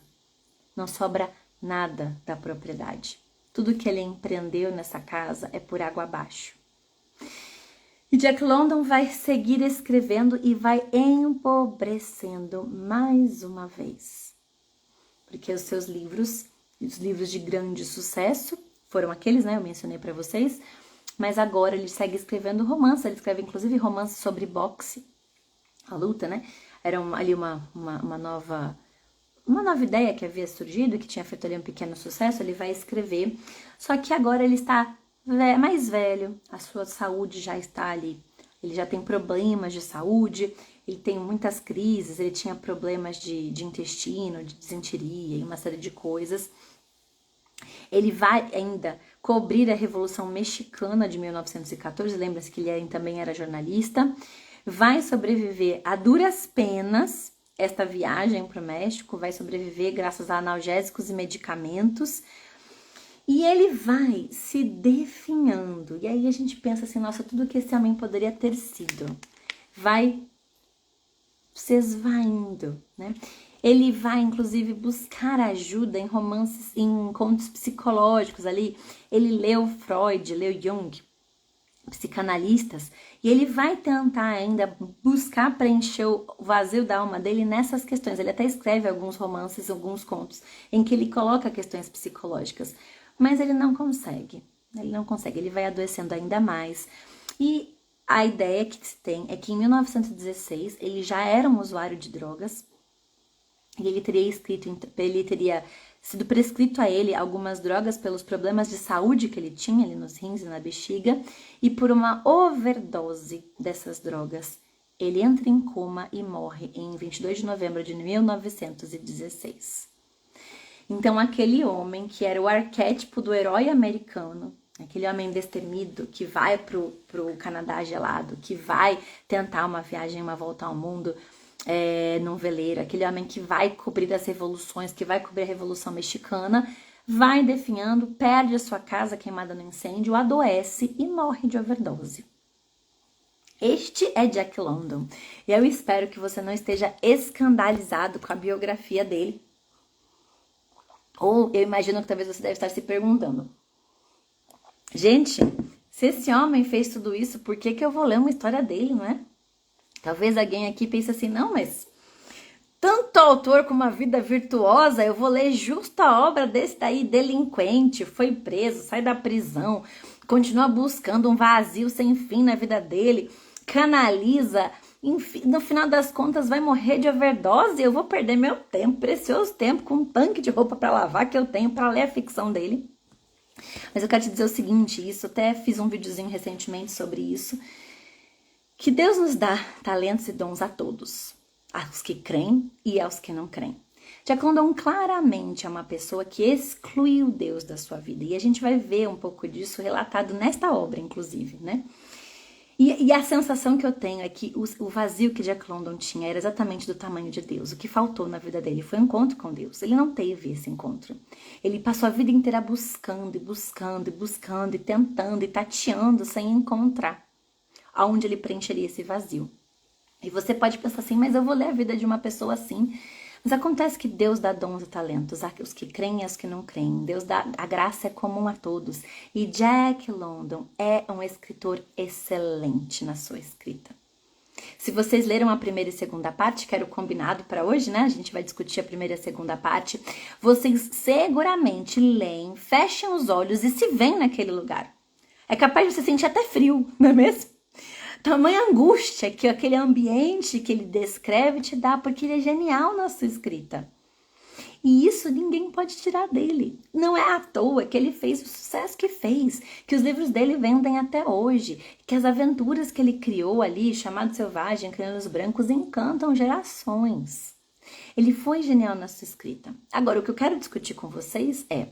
não sobra nada da propriedade. Tudo que ele empreendeu nessa casa é por água abaixo. E Jack London vai seguir escrevendo e vai empobrecendo mais uma vez. Porque os seus livros, os livros de grande sucesso, foram aqueles, né? Eu mencionei para vocês. Mas agora ele segue escrevendo romance. Ele escreve inclusive romance sobre boxe, a luta, né? Era ali uma nova ideia que havia surgido, que tinha feito ali um pequeno sucesso. Ele vai escrever, só que agora ele está mais velho, a sua saúde já está ali, ele já tem problemas de saúde, ele tem muitas crises, ele tinha problemas de intestino, de disenteria e uma série de coisas. Ele vai ainda cobrir a Revolução Mexicana de 1914, lembra-se que ele também era jornalista, vai sobreviver a duras penas. Esta viagem para o México vai sobreviver graças a analgésicos e medicamentos. E ele vai se definhando. E aí a gente pensa assim, nossa, tudo que esse homem poderia ter sido vai se esvaindo, né? Ele vai, inclusive, buscar ajuda em romances, em contos psicológicos ali. Ele leu Freud, leu Jung, psicanalistas, e ele vai tentar ainda buscar preencher o vazio da alma dele nessas questões. Ele até escreve alguns romances, alguns contos, em que ele coloca questões psicológicas, mas ele não consegue. Ele vai adoecendo ainda mais. E a ideia que se tem é que em 1916 ele já era um usuário de drogas, e ele teria sido prescrito a ele algumas drogas pelos problemas de saúde que ele tinha ali nos rins e na bexiga, e por uma overdose dessas drogas, ele entra em coma e morre em 22 de novembro de 1916. Então, aquele homem que era o arquétipo do herói americano, aquele homem destemido que vai pro Canadá gelado, que vai tentar uma viagem, uma volta ao mundo, num veleiro, aquele homem que vai cobrir as revoluções, que vai cobrir a Revolução Mexicana, vai definhando, perde a sua casa queimada no incêndio, adoece e morre de overdose. Este é Jack London. E eu espero que você não esteja escandalizado com a biografia dele. Ou eu imagino que talvez você deve estar se perguntando, gente, se esse homem fez tudo isso, por que eu vou ler uma história dele, não é? Talvez alguém aqui pense assim, não, mas tanto autor com uma vida virtuosa, eu vou ler justo a obra desse daí, delinquente, foi preso, sai da prisão, continua buscando um vazio sem fim na vida dele, canaliza, enfim, no final das contas vai morrer de overdose, eu vou perder meu tempo, precioso tempo, com um tanque de roupa para lavar que eu tenho para ler a ficção dele. Mas eu quero te dizer o seguinte, isso até fiz um videozinho recentemente sobre isso, que Deus nos dá talentos e dons a todos, aos que creem e aos que não creem. Jack London claramente é uma pessoa que excluiu Deus da sua vida. E a gente vai ver um pouco disso relatado nesta obra, inclusive, né? E a sensação que eu tenho é que o vazio que Jack London tinha era exatamente do tamanho de Deus. O que faltou na vida dele foi um encontro com Deus. Ele não teve esse encontro. Ele passou a vida inteira buscando e buscando e buscando e tentando e tateando sem encontrar aonde ele preencheria esse vazio. E você pode pensar assim, mas eu vou ler a vida de uma pessoa assim. Mas acontece que Deus dá dons e talentos, os que creem e os que não creem. Deus dá, a graça é comum a todos. E Jack London é um escritor excelente na sua escrita. Se vocês leram a primeira e segunda parte, que era o combinado para hoje, né? A gente vai discutir a primeira e a segunda parte. Vocês seguramente leem, fechem os olhos e se veem naquele lugar. É capaz de você sentir até frio, não é mesmo? Tamanha angústia que aquele ambiente que ele descreve te dá, porque ele é genial na sua escrita. E isso ninguém pode tirar dele. Não é à toa que ele fez o sucesso que fez, que os livros dele vendem até hoje, que as aventuras que ele criou ali, chamado Selvagem, Crianos Brancos, encantam gerações. Ele foi genial na sua escrita. Agora, o que eu quero discutir com vocês é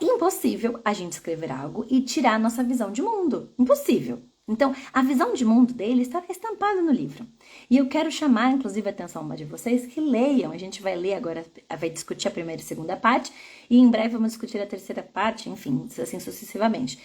impossível a gente escrever algo e tirar a nossa visão de mundo. Impossível. Então, a visão de mundo dele está estampada no livro. E eu quero chamar, inclusive, a atenção de vocês que leiam. A gente vai ler agora, vai discutir a primeira e segunda parte, e em breve vamos discutir a terceira parte, enfim, assim sucessivamente.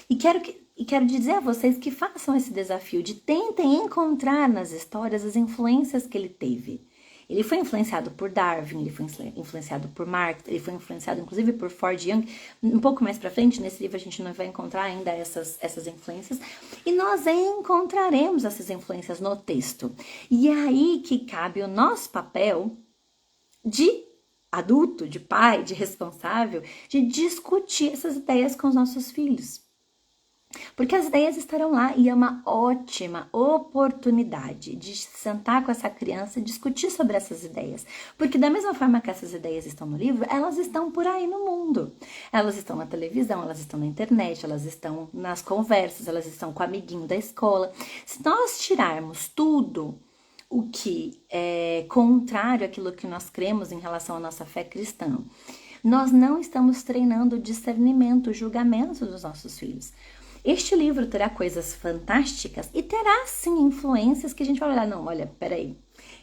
E quero dizer a vocês que façam esse desafio de tentem encontrar nas histórias as influências que ele teve. Ele foi influenciado por Darwin, ele foi influenciado por Marx, ele foi influenciado inclusive por Ford Young. Um pouco mais pra frente, nesse livro a gente não vai encontrar ainda essas influências. E nós encontraremos essas influências no texto. E é aí que cabe o nosso papel de adulto, de pai, de responsável, de discutir essas ideias com os nossos filhos. Porque as ideias estarão lá e é uma ótima oportunidade de sentar com essa criança e discutir sobre essas ideias. Porque da mesma forma que essas ideias estão no livro, elas estão por aí no mundo. Elas estão na televisão, elas estão na internet, elas estão nas conversas, elas estão com o amiguinho da escola. Se nós tirarmos tudo o que é contrário àquilo que nós cremos em relação à nossa fé cristã, nós não estamos treinando o discernimento, o julgamento dos nossos filhos. Este livro terá coisas fantásticas e terá, sim, influências que a gente vai olhar. Não, olha, peraí,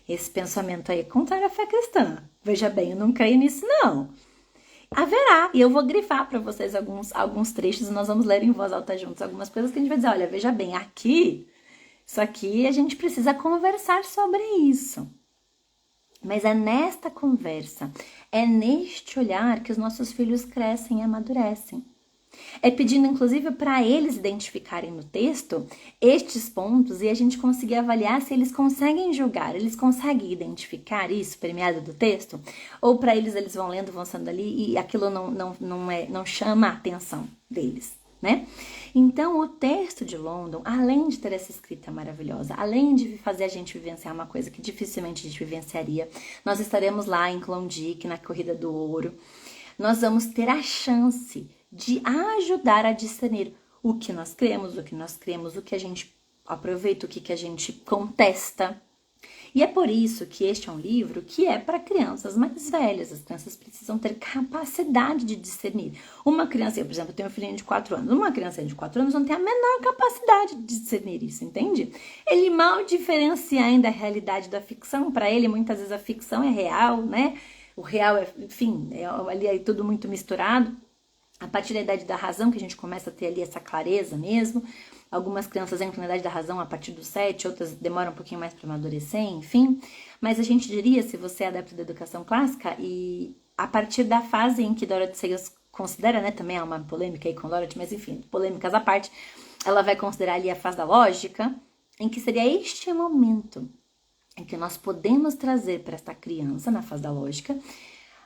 esse pensamento aí é contrário à fé cristã. Veja bem, eu não creio nisso, não. Haverá, e eu vou grifar para vocês alguns trechos e nós vamos ler em voz alta juntos algumas coisas que a gente vai dizer, olha, veja bem, isso aqui a gente precisa conversar sobre isso. Mas é nesta conversa, é neste olhar que os nossos filhos crescem e amadurecem. É pedindo, inclusive, para eles identificarem no texto estes pontos e a gente conseguir avaliar se eles conseguem julgar, eles conseguem identificar isso, premiado do texto, ou para eles vão lendo, vão sendo ali e aquilo não chama a atenção deles, né? Então, o texto de London, além de ter essa escrita maravilhosa, além de fazer a gente vivenciar uma coisa que dificilmente a gente vivenciaria, nós estaremos lá em Klondike, na Corrida do Ouro, nós vamos ter a chance de ajudar a discernir o que nós cremos, o que a gente aproveita, o que a gente contesta. E é por isso que este é um livro que é para crianças mais velhas. As crianças precisam ter capacidade de discernir. Uma criança, por exemplo, eu tenho um filhinho de 4 anos. Uma criança de 4 anos não tem a menor capacidade de discernir isso, entende? Ele mal diferencia ainda a realidade da ficção. Para ele, muitas vezes a ficção é real, né? O real é, enfim, ali é tudo muito misturado. A partir da idade da razão que a gente começa a ter ali essa clareza mesmo. Algumas crianças entram na idade da razão a partir dos 7, outras demoram um pouquinho mais para amadurecer, enfim. Mas a gente diria, se você é adepto da educação clássica, e a partir da fase em que Dorothy Sayers considera, né, também há uma polêmica aí com Dorothy, mas enfim, polêmicas à parte, ela vai considerar ali a fase da lógica, em que seria este momento em que nós podemos trazer para esta criança, na fase da lógica,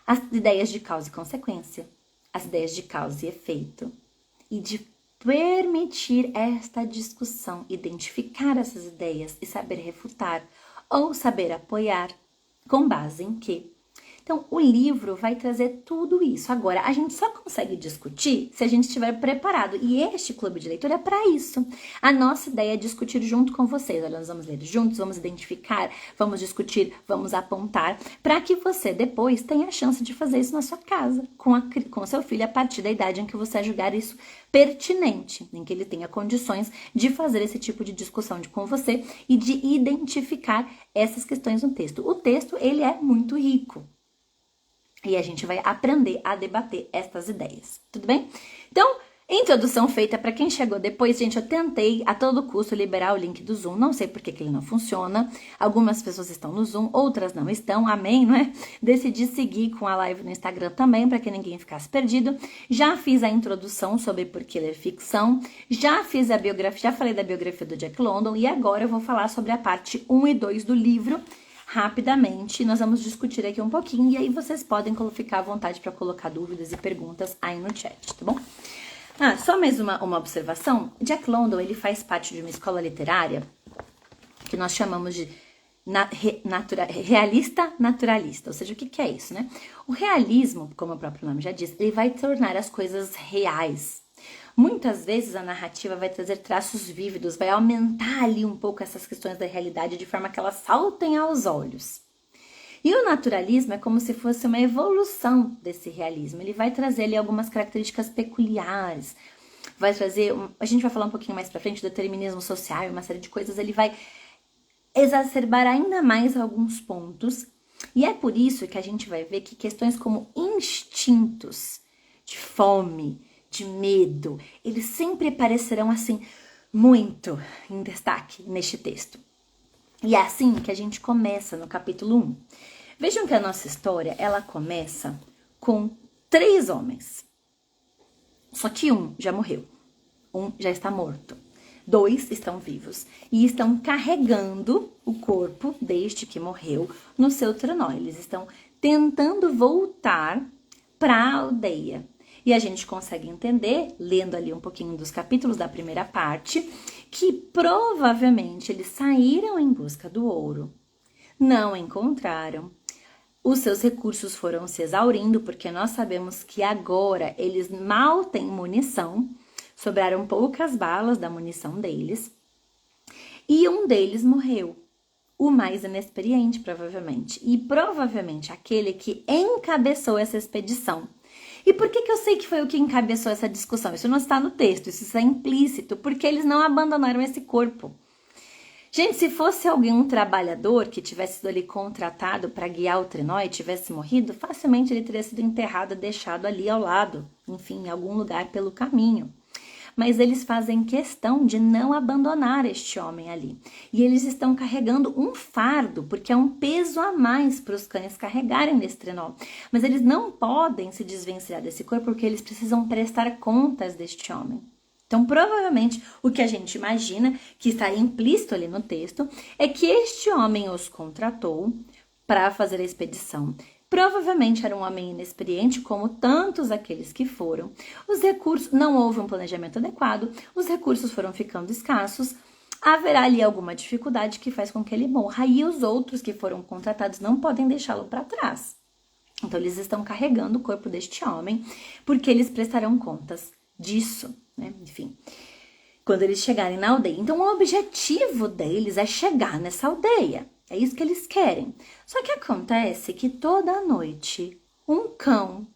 as ideias de causa e consequência, as ideias de causa e efeito, e de permitir esta discussão, identificar essas ideias e saber refutar ou saber apoiar, com base em quê? Então, o livro vai trazer tudo isso. Agora, a gente só consegue discutir se a gente estiver preparado. E este clube de leitura é para isso. A nossa ideia é discutir junto com vocês. Olha, nós vamos ler juntos, vamos identificar, vamos discutir, vamos apontar, para que você depois tenha a chance de fazer isso na sua casa, com o seu filho, a partir da idade em que você julgar isso pertinente, em que ele tenha condições de fazer esse tipo de discussão com você e de identificar essas questões no texto. O texto, ele é muito rico. E a gente vai aprender a debater essas ideias, tudo bem? Então, introdução feita para quem chegou depois. Gente, eu tentei a todo custo liberar o link do Zoom, não sei por que ele não funciona. Algumas pessoas estão no Zoom, outras não estão, amém, não é? Decidi seguir com a live no Instagram também, para que ninguém ficasse perdido. Já fiz a introdução sobre por que ler ficção, já fiz a biografia, já falei da biografia do Jack London, e agora eu vou falar sobre a parte 1 e 2 do livro, rapidamente. Nós vamos discutir aqui um pouquinho, e aí vocês podem ficar à vontade para colocar dúvidas e perguntas aí no chat, tá bom? Só mais uma observação. Jack London, ele faz parte de uma escola literária que nós chamamos de realista naturalista. Ou seja, o que é isso, né? O realismo, como o próprio nome já diz, ele vai tornar as coisas reais. Muitas vezes a narrativa vai trazer traços vívidos, vai aumentar ali um pouco essas questões da realidade de forma que elas saltem aos olhos. E o naturalismo é como se fosse uma evolução desse realismo. Ele vai trazer ali algumas características peculiares, vai trazer, a gente vai falar um pouquinho mais pra frente, do determinismo social e uma série de coisas. Ele vai exacerbar ainda mais alguns pontos, e é por isso que a gente vai ver que questões como instintos de fome, de medo, eles sempre aparecerão assim, muito em destaque neste texto. E é assim que a gente começa no capítulo 1. Vejam que a nossa história, ela começa com 3 homens. Só que um já morreu. Um já está morto. 2 estão vivos e estão carregando o corpo deste que morreu no seu trenó. Eles estão tentando voltar para a aldeia. E a gente consegue entender, lendo ali um pouquinho dos capítulos da primeira parte, que provavelmente eles saíram em busca do ouro, não encontraram, os seus recursos foram se exaurindo, porque nós sabemos que agora eles mal têm munição, sobraram poucas balas da munição deles, e um deles morreu, o mais inexperiente provavelmente, e provavelmente aquele que encabeçou essa expedição. E por que eu sei que foi o que encabeçou essa discussão? Isso não está no texto, isso está implícito, porque eles não abandonaram esse corpo. Gente, se fosse alguém, um trabalhador que tivesse sido ali contratado para guiar o trenó e tivesse morrido, facilmente ele teria sido enterrado, deixado ali ao lado, enfim, em algum lugar pelo caminho. Mas eles fazem questão de não abandonar este homem ali. E eles estão carregando um fardo, porque é um peso a mais para os cães carregarem nesse trenó. Mas eles não podem se desvencilhar desse corpo, porque eles precisam prestar contas deste homem. Então, provavelmente, o que a gente imagina, que está implícito ali no texto, é que este homem os contratou para fazer a expedição. Provavelmente era um homem inexperiente, como tantos aqueles que foram. Os recursos, não houve um planejamento adequado, os recursos foram ficando escassos, haverá ali alguma dificuldade que faz com que ele morra, e os outros que foram contratados não podem deixá-lo para trás. Então, eles estão carregando o corpo deste homem, porque eles prestarão contas disso, né? Enfim, quando eles chegarem na aldeia. Então, o objetivo deles é chegar nessa aldeia. É isso que eles querem. Só que acontece que toda noite, um cão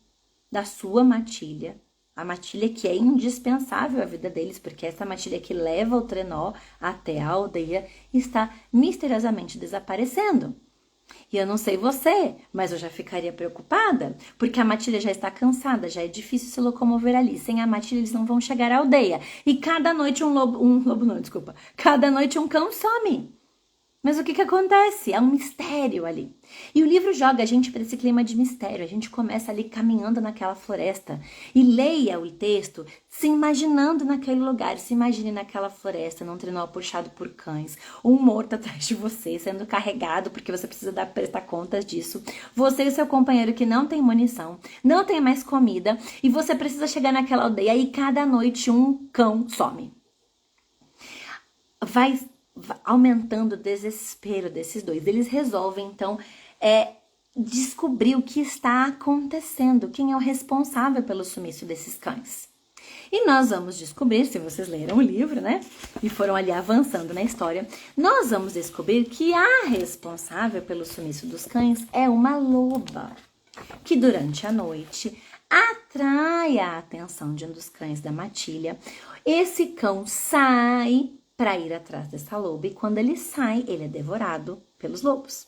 da sua matilha, a matilha que é indispensável à vida deles, porque essa matilha que leva o trenó até a aldeia, está misteriosamente desaparecendo. E eu não sei você, mas eu já ficaria preocupada, porque a matilha já está cansada, já é difícil se locomover ali. Sem a matilha eles não vão chegar à aldeia. E cada noite cada noite um cão some. Mas o que acontece? É um mistério ali. E o livro joga a gente para esse clima de mistério. A gente começa ali caminhando naquela floresta. E leia o texto se imaginando naquele lugar. Se imagine naquela floresta, num trenó puxado por cães. Um morto atrás de você, sendo carregado, porque você precisa prestar contas disso. Você e seu companheiro que não tem munição, não tem mais comida. E você precisa chegar naquela aldeia e cada noite um cão some. Vai aumentando o desespero desses dois. Eles resolvem, então, descobrir o que está acontecendo, quem é o responsável pelo sumiço desses cães. E nós vamos descobrir, se vocês leram o livro, né, e foram ali avançando na história, nós vamos descobrir que a responsável pelo sumiço dos cães é uma loba, que durante a noite atrai a atenção de um dos cães da matilha. Esse cão sai para ir atrás dessa loba e quando ele sai, ele é devorado pelos lobos.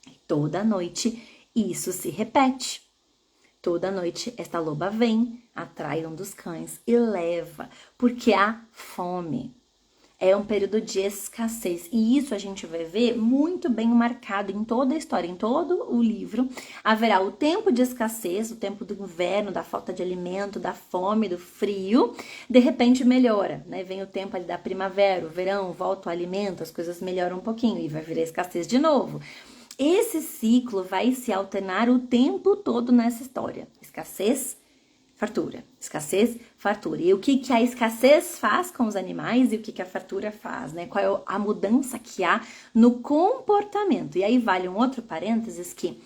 E toda noite isso se repete. Toda noite esta loba vem, atrai um dos cães e leva, porque há fome. É um período de escassez e isso a gente vai ver muito bem marcado em toda a história, em todo o livro. Haverá o tempo de escassez, o tempo do inverno, da falta de alimento, da fome, do frio. De repente melhora, né? Vem o tempo ali da primavera, o verão, volta o alimento, as coisas melhoram um pouquinho e vai virar escassez de novo. Esse ciclo vai se alternar o tempo todo nessa história. Escassez, fartura. Escassez, fartura. E o que a escassez faz com os animais e o que a fartura faz, né? Qual é a mudança que há no comportamento. E aí vale um outro parênteses que,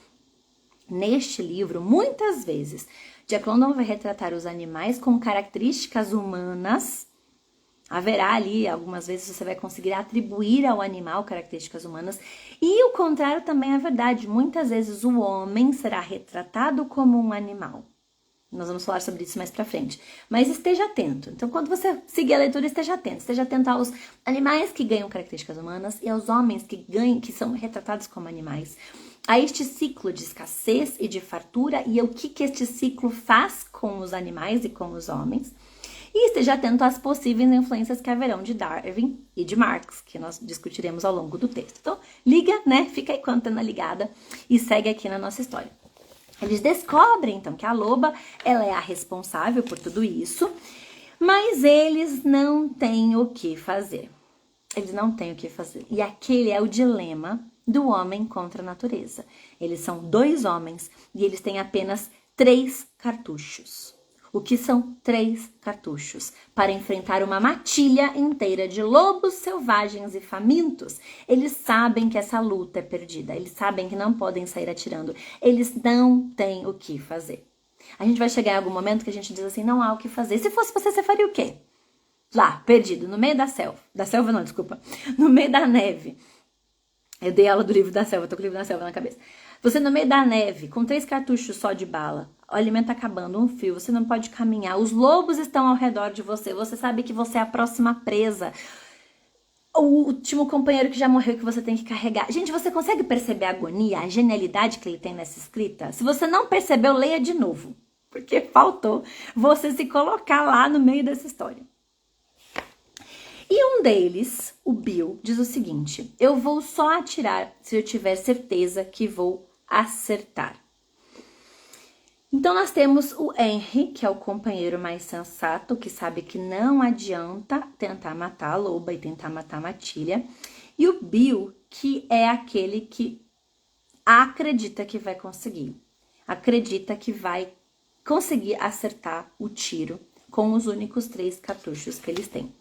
neste livro, muitas vezes, Jack London vai retratar os animais com características humanas. Haverá ali, algumas vezes você vai conseguir atribuir ao animal características humanas. E o contrário também é verdade. Muitas vezes o homem será retratado como um animal. Nós vamos falar sobre isso mais pra frente. Mas esteja atento. Então, quando você seguir a leitura, esteja atento. Esteja atento aos animais que ganham características humanas e aos homens que são retratados como animais. A este ciclo de escassez e de fartura e o que este ciclo faz com os animais e com os homens. E esteja atento às possíveis influências que haverão de Darwin e de Marx, que nós discutiremos ao longo do texto. Então, liga, né? Fica aí com a antena ligada e segue aqui na nossa história. Eles descobrem, então, que a loba, ela é a responsável por tudo isso, mas eles não têm o que fazer. Eles não têm o que fazer. E aquele é o dilema do homem contra a natureza. Eles são 2 homens e eles têm apenas 3 cartuchos. O que são 3 cartuchos? Para enfrentar uma matilha inteira de lobos selvagens e famintos. Eles sabem que essa luta é perdida. Eles sabem que não podem sair atirando. Eles não têm o que fazer. A gente vai chegar em algum momento que a gente diz assim, não há o que fazer. Se fosse você faria o quê? Lá, perdido, no meio da selva. Da selva não, desculpa. No meio da neve. Eu dei aula do livro da selva, tô com o livro da selva na cabeça. Você no meio da neve, com 3 cartuchos só de bala, o alimento tá acabando, um fio, você não pode caminhar, os lobos estão ao redor de você, você sabe que você é a próxima presa, o último companheiro que já morreu que você tem que carregar. Gente, você consegue perceber a agonia, a genialidade que ele tem nessa escrita? Se você não percebeu, leia de novo, porque faltou você se colocar lá no meio dessa história. E um deles, o Bill, diz o seguinte, eu vou só atirar se eu tiver certeza que vou acertar. Então, nós temos o Henry, que é o companheiro mais sensato, que sabe que não adianta tentar matar a loba e tentar matar a matilha. E o Bill, que é aquele que acredita que vai conseguir. Acredita que vai conseguir acertar o tiro com os únicos 3 cartuchos que eles têm.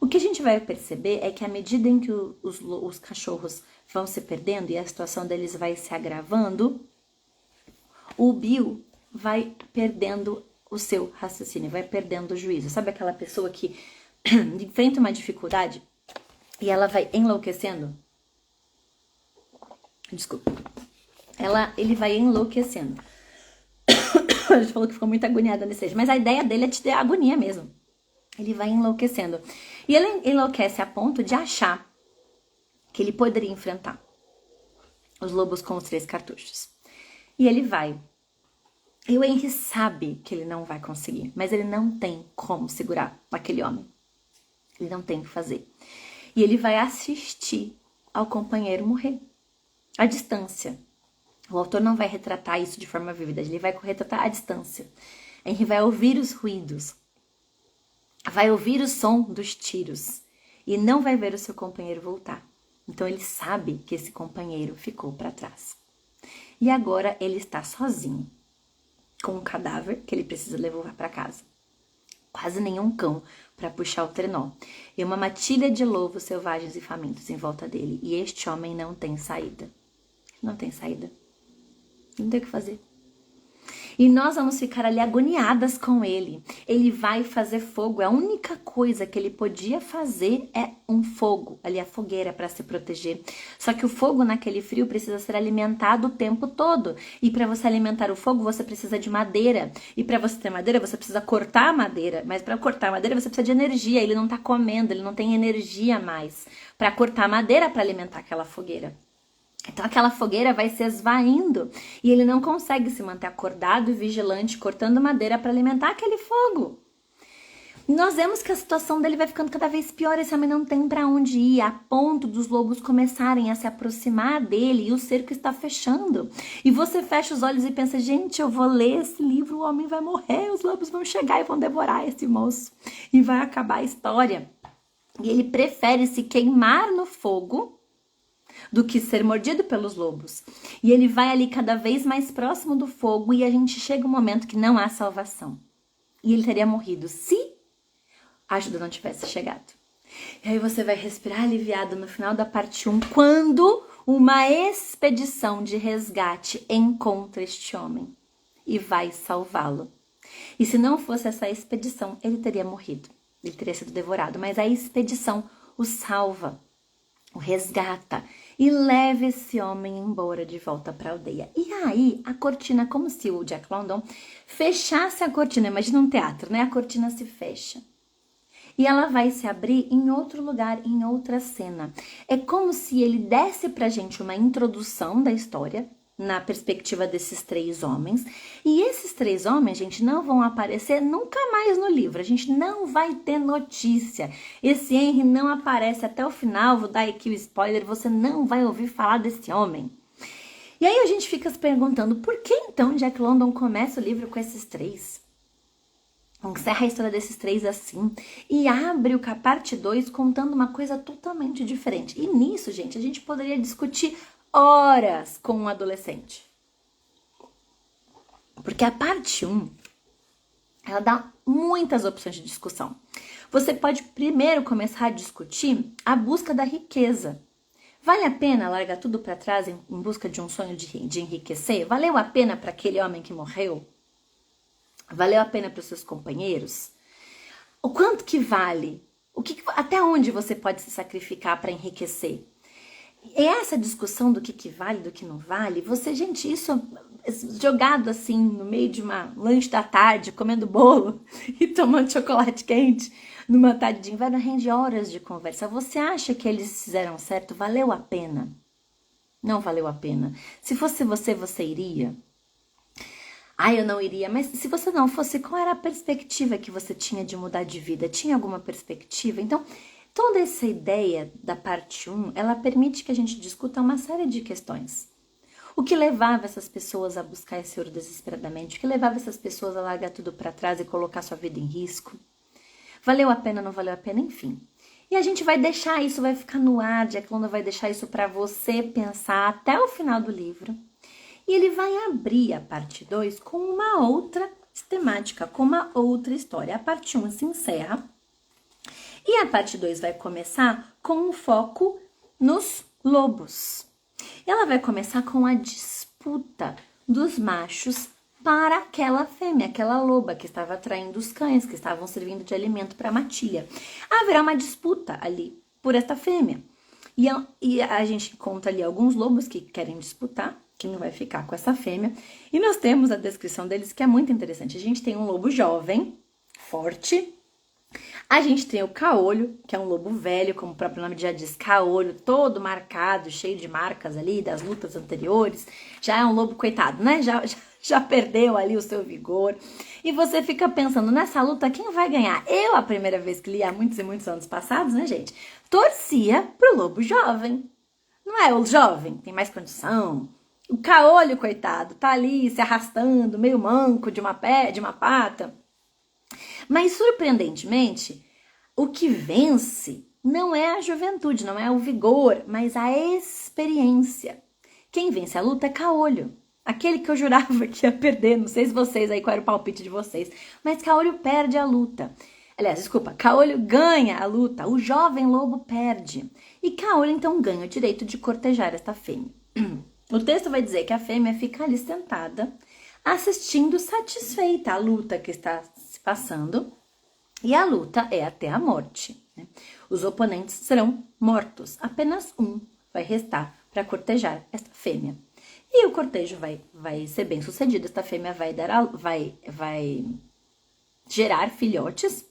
O que a gente vai perceber é que à medida em que os cachorros vão se perdendo e a situação deles vai se agravando, o Bill vai perdendo o seu raciocínio, vai perdendo o juízo. Sabe aquela pessoa que enfrenta uma dificuldade e ela vai enlouquecendo? Desculpa. Ele vai enlouquecendo. A gente falou que ficou muito agoniada nesse jeito, mas a ideia dele é te ter agonia mesmo. Ele vai enlouquecendo. E ele enlouquece a ponto de achar que ele poderia enfrentar os lobos com os 3 cartuchos. E ele vai. E o Henry sabe que ele não vai conseguir, mas ele não tem como segurar aquele homem. Ele não tem o que fazer. E ele vai assistir ao companheiro morrer. À distância. O autor não vai retratar isso de forma vívida, ele vai retratar à distância. Henry vai ouvir os ruídos. Vai ouvir o som dos tiros e não vai ver o seu companheiro voltar. Então ele sabe que esse companheiro ficou para trás. E agora ele está sozinho, com um cadáver que ele precisa levar para casa. Quase nenhum cão para puxar o trenó. E uma matilha de lobos selvagens e famintos em volta dele. E este homem não tem saída. Não tem saída. Não tem o que fazer. E nós vamos ficar ali agoniadas com ele. Ele vai fazer fogo. A única coisa que ele podia fazer é um fogo, ali a fogueira para se proteger. Só que o fogo naquele frio precisa ser alimentado o tempo todo. E para você alimentar o fogo, você precisa de madeira. E para você ter madeira, você precisa cortar a madeira. Mas para cortar a madeira, você precisa de energia. Ele não tá comendo, ele não tem energia mais para cortar a madeira para alimentar aquela fogueira. Então aquela fogueira vai se esvaindo e ele não consegue se manter acordado e vigilante, cortando madeira para alimentar aquele fogo. E nós vemos que a situação dele vai ficando cada vez pior, esse homem não tem para onde ir, a ponto dos lobos começarem a se aproximar dele e o cerco está fechando. E você fecha os olhos e pensa, gente, eu vou ler esse livro, o homem vai morrer, os lobos vão chegar e vão devorar esse moço e vai acabar a história. E ele prefere se queimar no fogo do que ser mordido pelos lobos. E ele vai ali cada vez mais próximo do fogo e a gente chega um momento que não há salvação. E ele teria morrido se a ajuda não tivesse chegado. E aí você vai respirar aliviado no final da parte 1, quando uma expedição de resgate encontra este homem e vai salvá-lo. E se não fosse essa expedição, ele teria morrido. Ele teria sido devorado. Mas a expedição o salva, o resgata e leva esse homem embora de volta para a aldeia. E aí, a cortina, como se o Jack London fechasse a cortina. Imagina um teatro, né? A cortina se fecha. E ela vai se abrir em outro lugar, em outra cena. É como se ele desse pra gente uma introdução da história, na perspectiva desses 3 homens. E esses 3 homens, gente, não vão aparecer nunca mais no livro. A gente não vai ter notícia. Esse Henry não aparece até o final. Vou dar aqui o spoiler. Você não vai ouvir falar desse homem. E aí a gente fica se perguntando, por que então Jack London começa o livro com esses 3? Encerra a história desses 3 assim e abre a parte 2 contando uma coisa totalmente diferente. E nisso, gente, a gente poderia discutir horas com um adolescente. Porque a parte 1, ela dá muitas opções de discussão. Você pode primeiro começar a discutir a busca da riqueza. Vale a pena largar tudo para trás em busca de um sonho de enriquecer? Valeu a pena para aquele homem que morreu? Valeu a pena para os seus companheiros? O quanto que vale? Até onde você pode se sacrificar para enriquecer? E essa discussão do que vale, do que não vale, gente, isso jogado assim no meio de uma lanche da tarde, comendo bolo e tomando chocolate quente numa tarde de inverno, rende horas de conversa. Você acha que eles fizeram certo? Valeu a pena? Não valeu a pena. Se fosse você, você iria? Eu não iria. Mas se você não fosse, qual era a perspectiva que você tinha de mudar de vida? Tinha alguma perspectiva? Então, toda essa ideia da parte 1, ela permite que a gente discuta uma série de questões. O que levava essas pessoas a buscar esse ouro desesperadamente? O que levava essas pessoas a largar tudo para trás e colocar sua vida em risco? Valeu a pena, não valeu a pena? Enfim. E a gente vai deixar isso, vai ficar no ar, Jack London vai deixar isso para você pensar até o final do livro. E ele vai abrir a parte 2 com uma outra temática, com uma outra história. A parte 1 se encerra. E a parte 2 vai começar com um foco nos lobos. Ela vai começar com a disputa dos machos para aquela fêmea, aquela loba que estava atraindo os cães, que estavam servindo de alimento para a matilha. Haverá uma disputa ali por esta fêmea. E a gente conta ali alguns lobos que querem disputar, quem vai ficar com essa fêmea. E nós temos a descrição deles que é muito interessante. A gente tem um lobo jovem, forte. A gente tem o caolho, que é um lobo velho, como o próprio nome já diz, caolho, todo marcado, cheio de marcas ali das lutas anteriores. Já é um lobo coitado, né? Já perdeu ali o seu vigor. E você fica pensando, nessa luta, quem vai ganhar? Eu, a primeira vez que li, há muitos e muitos anos passados, né, gente? Torcia pro lobo jovem. Não é o jovem, tem mais condição. O caolho, coitado, tá ali se arrastando, meio manco de uma pata. Mas, surpreendentemente, o que vence não é a juventude, não é o vigor, mas a experiência. Quem vence a luta é caolho. Aquele que eu jurava que ia perder, não sei se vocês aí, qual era o palpite de vocês, mas caolho perde a luta. Aliás, desculpa, caolho ganha a luta, o jovem lobo perde. E caolho, então, ganha o direito de cortejar esta fêmea. O texto vai dizer que a fêmea fica ali sentada, assistindo satisfeita a luta que está se passando, e a luta é até a morte, né? Os oponentes serão mortos, apenas um vai restar para cortejar esta fêmea. E o cortejo vai ser bem sucedido, esta fêmea vai gerar filhotes.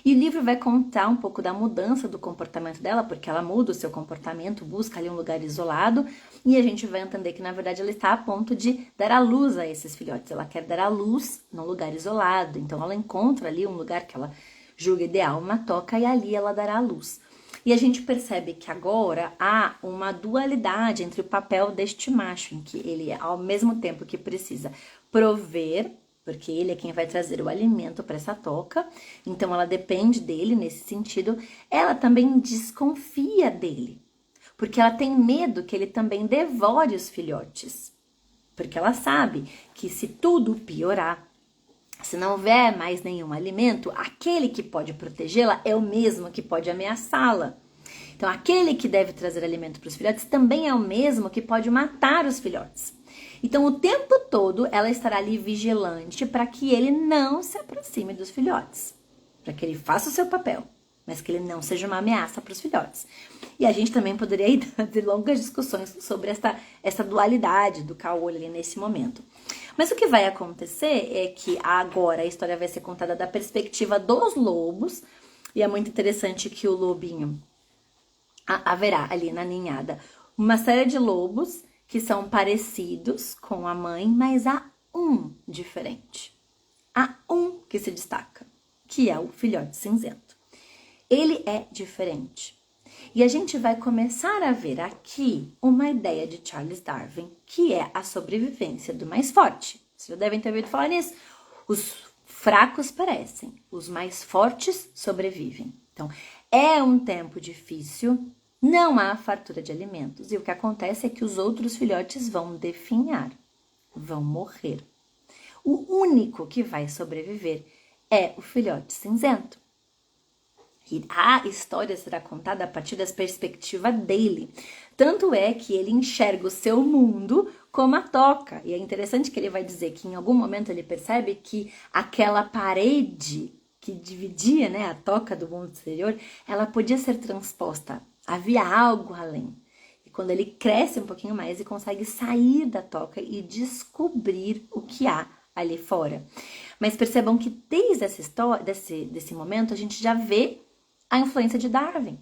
E o livro vai contar um pouco da mudança do comportamento dela, porque ela muda o seu comportamento, busca ali um lugar isolado, e a gente vai entender que, na verdade, ela está a ponto de dar à luz a esses filhotes. Ela quer dar à luz num lugar isolado, então ela encontra ali um lugar que ela julga ideal, uma toca, e ali ela dará à luz. E a gente percebe que agora há uma dualidade entre o papel deste macho, em que ele, ao mesmo tempo que precisa prover, porque ele é quem vai trazer o alimento para essa toca, então ela depende dele nesse sentido, ela também desconfia dele, porque ela tem medo que ele também devore os filhotes, porque ela sabe que se tudo piorar, se não houver mais nenhum alimento, aquele que pode protegê-la é o mesmo que pode ameaçá-la. Então, aquele que deve trazer alimento para os filhotes também é o mesmo que pode matar os filhotes. Então, o tempo todo, ela estará ali vigilante para que ele não se aproxime dos filhotes. Para que ele faça o seu papel, mas que ele não seja uma ameaça para os filhotes. E a gente também poderia ir ter longas discussões sobre essa dualidade do caolho ali nesse momento. Mas o que vai acontecer é que agora a história vai ser contada da perspectiva dos lobos. E é muito interessante que o lobinho haverá ali na ninhada uma série de lobos que são parecidos com a mãe, mas há um diferente. Há um que se destaca, que é o filhote cinzento. Ele é diferente. E a gente vai começar a ver aqui uma ideia de Charles Darwin, que é a sobrevivência do mais forte. Vocês já devem ter ouvido falar nisso. Os fracos perecem, os mais fortes sobrevivem. Então, é um tempo difícil, não há fartura de alimentos. E o que acontece é que os outros filhotes vão definhar, vão morrer. O único que vai sobreviver é o filhote cinzento. E a história será contada a partir da perspectiva dele. Tanto é que ele enxerga o seu mundo como a toca. E é interessante que ele vai dizer que em algum momento ele percebe que aquela parede que dividia, né, a toca do mundo exterior, ela podia ser transposta. Havia algo além. E quando ele cresce um pouquinho mais e consegue sair da toca e descobrir o que há ali fora. Mas percebam que desde essa história, desse momento, a gente já vê a influência de Darwin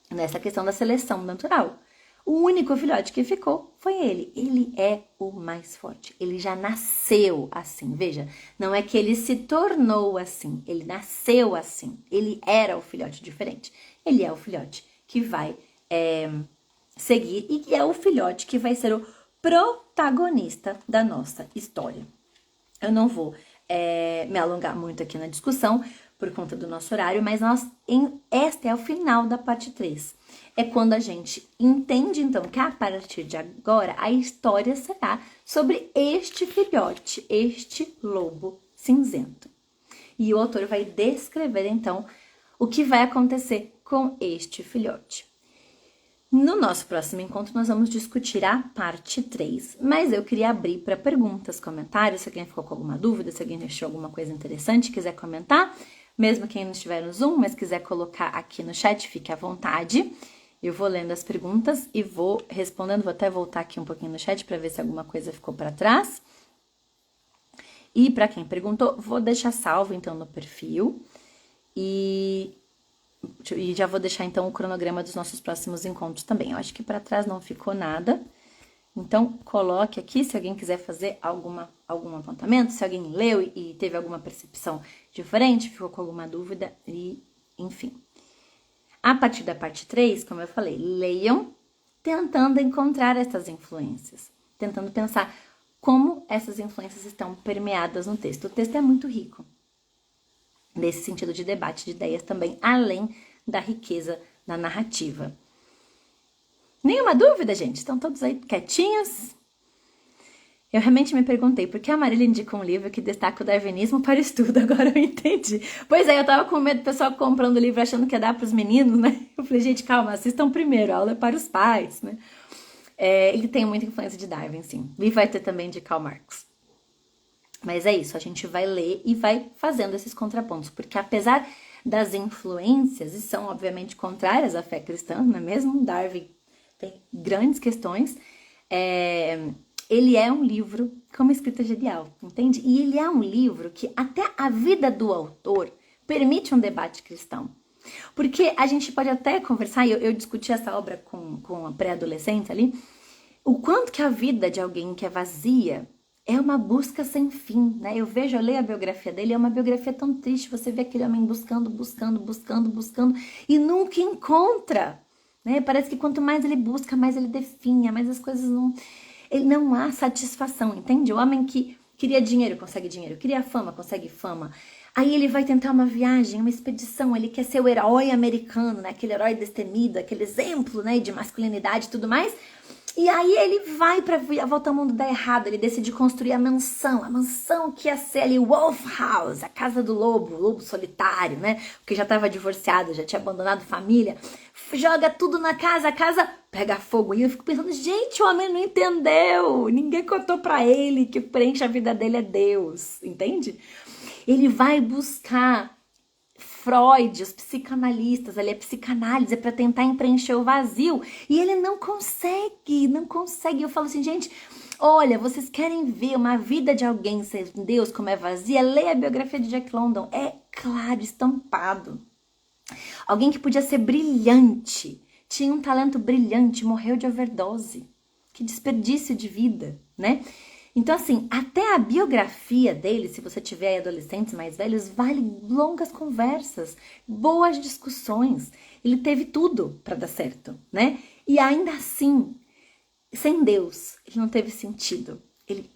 nessa questão da seleção natural. O único filhote que ficou foi ele. Ele é o mais forte. Ele já nasceu assim. Veja, não é que ele se tornou assim. Ele nasceu assim. Ele era o filhote diferente. Ele é o filhote que vai seguir e que é o filhote que vai ser o protagonista da nossa história. Eu não vou me alongar muito aqui na discussão por conta do nosso horário, mas esta é o final da parte 3. É quando a gente entende, então, que a partir de agora a história será sobre este filhote, este lobo cinzento. E o autor vai descrever, então, o que vai acontecer com este filhote. No nosso próximo encontro, nós vamos discutir a parte 3, mas eu queria abrir para perguntas, comentários, se alguém ficou com alguma dúvida, se alguém achou alguma coisa interessante, quiser comentar, mesmo quem não estiver no Zoom, mas quiser colocar aqui no chat, fique à vontade. Eu vou lendo as perguntas e vou respondendo, vou até voltar aqui um pouquinho no chat para ver se alguma coisa ficou para trás. E para quem perguntou, vou deixar salvo então no perfil e já vou deixar então o cronograma dos nossos próximos encontros também. Eu acho que para trás não ficou nada. Então, coloque aqui se alguém quiser fazer algum apontamento, se alguém leu e teve alguma percepção diferente, ficou com alguma dúvida, e enfim. A partir da parte 3, como eu falei, leiam tentando encontrar essas influências, tentando pensar como essas influências estão permeadas no texto. O texto é muito rico, nesse sentido de debate de ideias também, além da riqueza da narrativa. Nenhuma dúvida, gente? Estão todos aí quietinhos? Eu realmente me perguntei por que a Marília indica um livro que destaca o darwinismo para estudo. Agora eu entendi. Pois é, eu tava com medo do pessoal comprando o livro achando que ia dar para os meninos, né? Eu falei, gente, calma, assistam primeiro, a aula é para os pais, né? Ele tem muita influência de Darwin, sim. E vai ter também de Karl Marx. Mas é isso, a gente vai ler e vai fazendo esses contrapontos. Porque apesar das influências, e são obviamente contrárias à fé cristã, não é mesmo? Darwin tem grandes questões. Ele é um livro com uma escrita genial, entende? E ele é um livro que até a vida do autor permite um debate cristão. Porque a gente pode até conversar, e eu discuti essa obra com a pré-adolescente ali, o quanto que a vida de alguém que é vazia é uma busca sem fim, né? Eu leio a biografia dele, é uma biografia tão triste, você vê aquele homem buscando e nunca encontra, né? Parece que quanto mais ele busca, mais ele definha, mais as coisas não há satisfação, entende? O homem que queria dinheiro, consegue dinheiro, queria fama, consegue fama. Aí ele vai tentar uma viagem, uma expedição, ele quer ser o herói americano, né? Aquele herói destemido, aquele exemplo, né, de masculinidade e tudo mais. E aí ele vai pra volta ao mundo dar errado, ele decide construir a mansão que ia ser ali Wolf House, a casa do lobo, o lobo solitário, né? Porque já estava divorciado, já tinha abandonado a família. Joga tudo na casa, a casa pega fogo. E eu fico pensando, gente, o homem não entendeu. Ninguém contou pra ele que o que preenche a vida dele é Deus, entende? Ele vai buscar Freud, os psicanalistas, ele é psicanálise para tentar preencher o vazio e ele não consegue. Eu falo assim, gente, olha, vocês querem ver uma vida de alguém sem Deus como é vazia? Leia a biografia de Jack London, é claro, estampado. Alguém que podia ser brilhante, tinha um talento brilhante, morreu de overdose. Que desperdício de vida, né? Então, assim, até a biografia dele, se você tiver adolescentes mais velhos, vale longas conversas, boas discussões. Ele teve tudo para dar certo, né? E ainda assim, sem Deus, ele não teve sentido.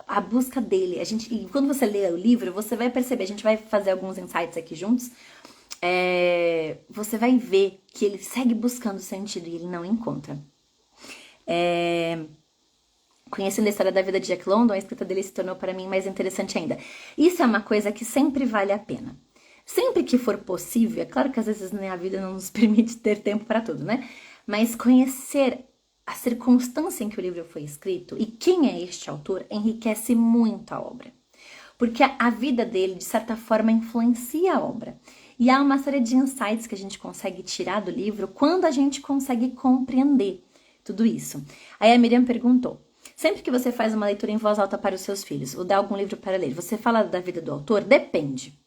A busca dele, e quando você lê o livro, você vai perceber, a gente vai fazer alguns insights aqui juntos, você vai ver que ele segue buscando sentido e ele não encontra. Conhecendo a história da vida de Jack London, a escrita dele se tornou para mim mais interessante ainda. Isso é uma coisa que sempre vale a pena. Sempre que for possível, é claro que às vezes a vida não nos permite ter tempo para tudo, né? Mas conhecer a circunstância em que o livro foi escrito e quem é este autor enriquece muito a obra. Porque a vida dele, de certa forma, influencia a obra. E há uma série de insights que a gente consegue tirar do livro quando a gente consegue compreender tudo isso. Aí a Miriam perguntou, sempre que você faz uma leitura em voz alta para os seus filhos, ou dá algum livro para ler, você fala da vida do autor? Depende.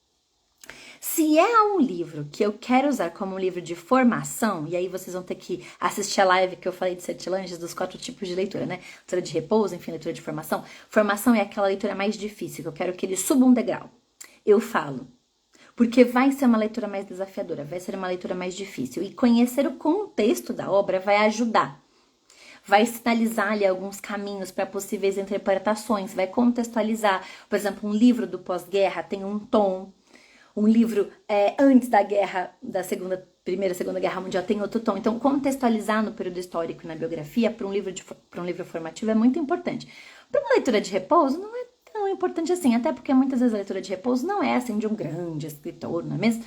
Se é um livro que eu quero usar como um livro de formação, e aí vocês vão ter que assistir a live que eu falei de 7 lanches dos 4 tipos de leitura, né? Leitura de repouso, enfim, leitura de formação. Formação é aquela leitura mais difícil, que eu quero que ele suba um degrau. Eu falo. Porque vai ser uma leitura mais desafiadora, vai ser uma leitura mais difícil. E conhecer o contexto da obra vai ajudar. Vai sinalizar ali alguns caminhos para possíveis interpretações, vai contextualizar. Por exemplo, um livro do pós-guerra tem um tom, um livro antes da guerra, Primeira e Segunda Guerra Mundial tem outro tom. Então, contextualizar no período histórico e na biografia para um livro formativo é muito importante. Para uma leitura de repouso, não é tão importante assim, até porque muitas vezes a leitura de repouso não é assim de um grande escritor, não é mesmo?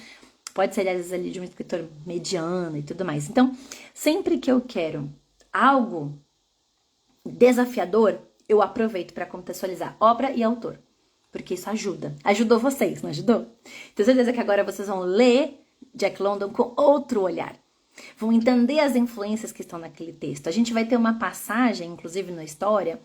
Pode ser, às vezes, ali de um escritor mediano e tudo mais. Então, sempre que eu quero algo desafiador, eu aproveito para contextualizar obra e autor, porque isso ajuda. Ajudou vocês, não ajudou? Tenho certeza que agora vocês vão ler Jack London com outro olhar. Vão entender as influências que estão naquele texto. A gente vai ter uma passagem, inclusive na história,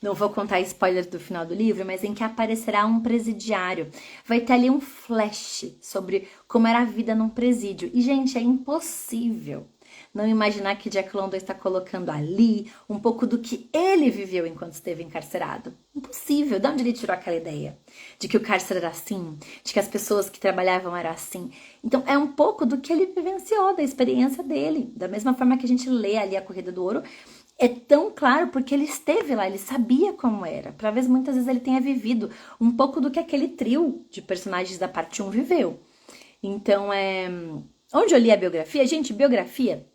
não vou contar spoilers do final do livro, mas em que aparecerá um presidiário. Vai ter ali um flash sobre como era a vida num presídio. E, gente, é impossível não imaginar que Jack London está colocando ali um pouco do que ele viveu enquanto esteve encarcerado. Impossível. De onde ele tirou aquela ideia? De que o cárcere era assim, de que as pessoas que trabalhavam eram assim. Então, é um pouco do que ele vivenciou, da experiência dele. Da mesma forma que a gente lê ali a Corrida do Ouro, é tão claro porque ele esteve lá, ele sabia como era. Para ver, muitas vezes ele tenha vivido um pouco do que aquele trio de personagens da parte 1 viveu. Então, onde eu li a biografia, gente, biografia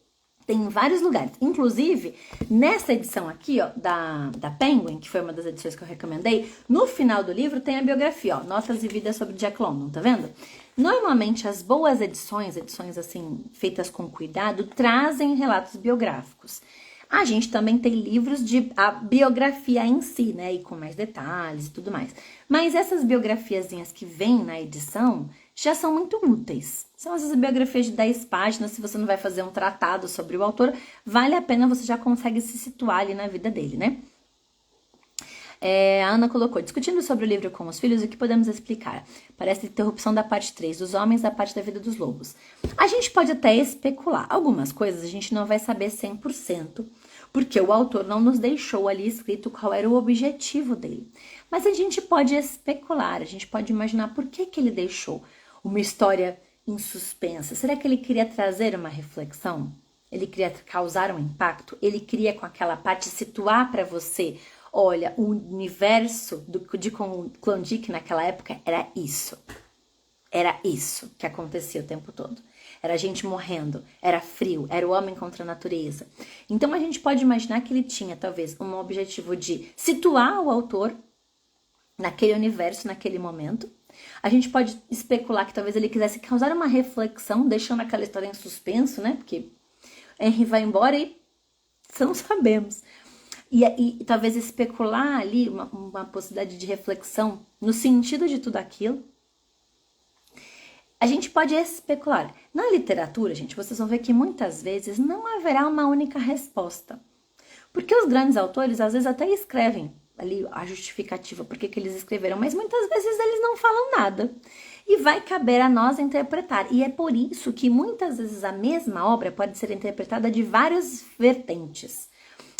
tem em vários lugares. Inclusive, nessa edição aqui, ó, da Penguin, que foi uma das edições que eu recomendei, no final do livro tem a biografia, ó, Notas e Vidas sobre Jack London, tá vendo? Normalmente, as boas edições assim, feitas com cuidado, trazem relatos biográficos. A gente também tem livros de a biografia em si, né? E com mais detalhes e tudo mais. Mas essas biografiazinhas que vêm na edição já são muito úteis. São essas biografias de 10 páginas, se você não vai fazer um tratado sobre o autor, vale a pena, você já consegue se situar ali na vida dele, né? A Ana colocou, discutindo sobre o livro com os filhos, o que podemos explicar? Parece interrupção da parte 3, dos homens, da parte da vida dos lobos. A gente pode até especular. Algumas coisas a gente não vai saber 100%, porque o autor não nos deixou ali escrito qual era o objetivo dele. Mas a gente pode especular, a gente pode imaginar por que ele deixou uma história em suspensa. Será que ele queria trazer uma reflexão? Ele queria causar um impacto? Ele queria com aquela parte situar para você, olha, o universo de Klondike naquela época era isso. Era isso que acontecia o tempo todo. Era gente morrendo, era frio, era o homem contra a natureza. Então a gente pode imaginar que ele tinha talvez um objetivo de situar o autor naquele universo, naquele momento. A gente pode especular que talvez ele quisesse causar uma reflexão, deixando aquela história em suspenso, né? Porque Henry vai embora e não sabemos. E talvez especular ali uma possibilidade de reflexão no sentido de tudo aquilo. A gente pode especular. Na literatura, gente, vocês vão ver que muitas vezes não haverá uma única resposta. Porque os grandes autores, às vezes, até escrevem ali a justificativa por que eles escreveram, mas muitas vezes eles não falam nada. E vai caber a nós interpretar. E é por isso que muitas vezes a mesma obra pode ser interpretada de várias vertentes.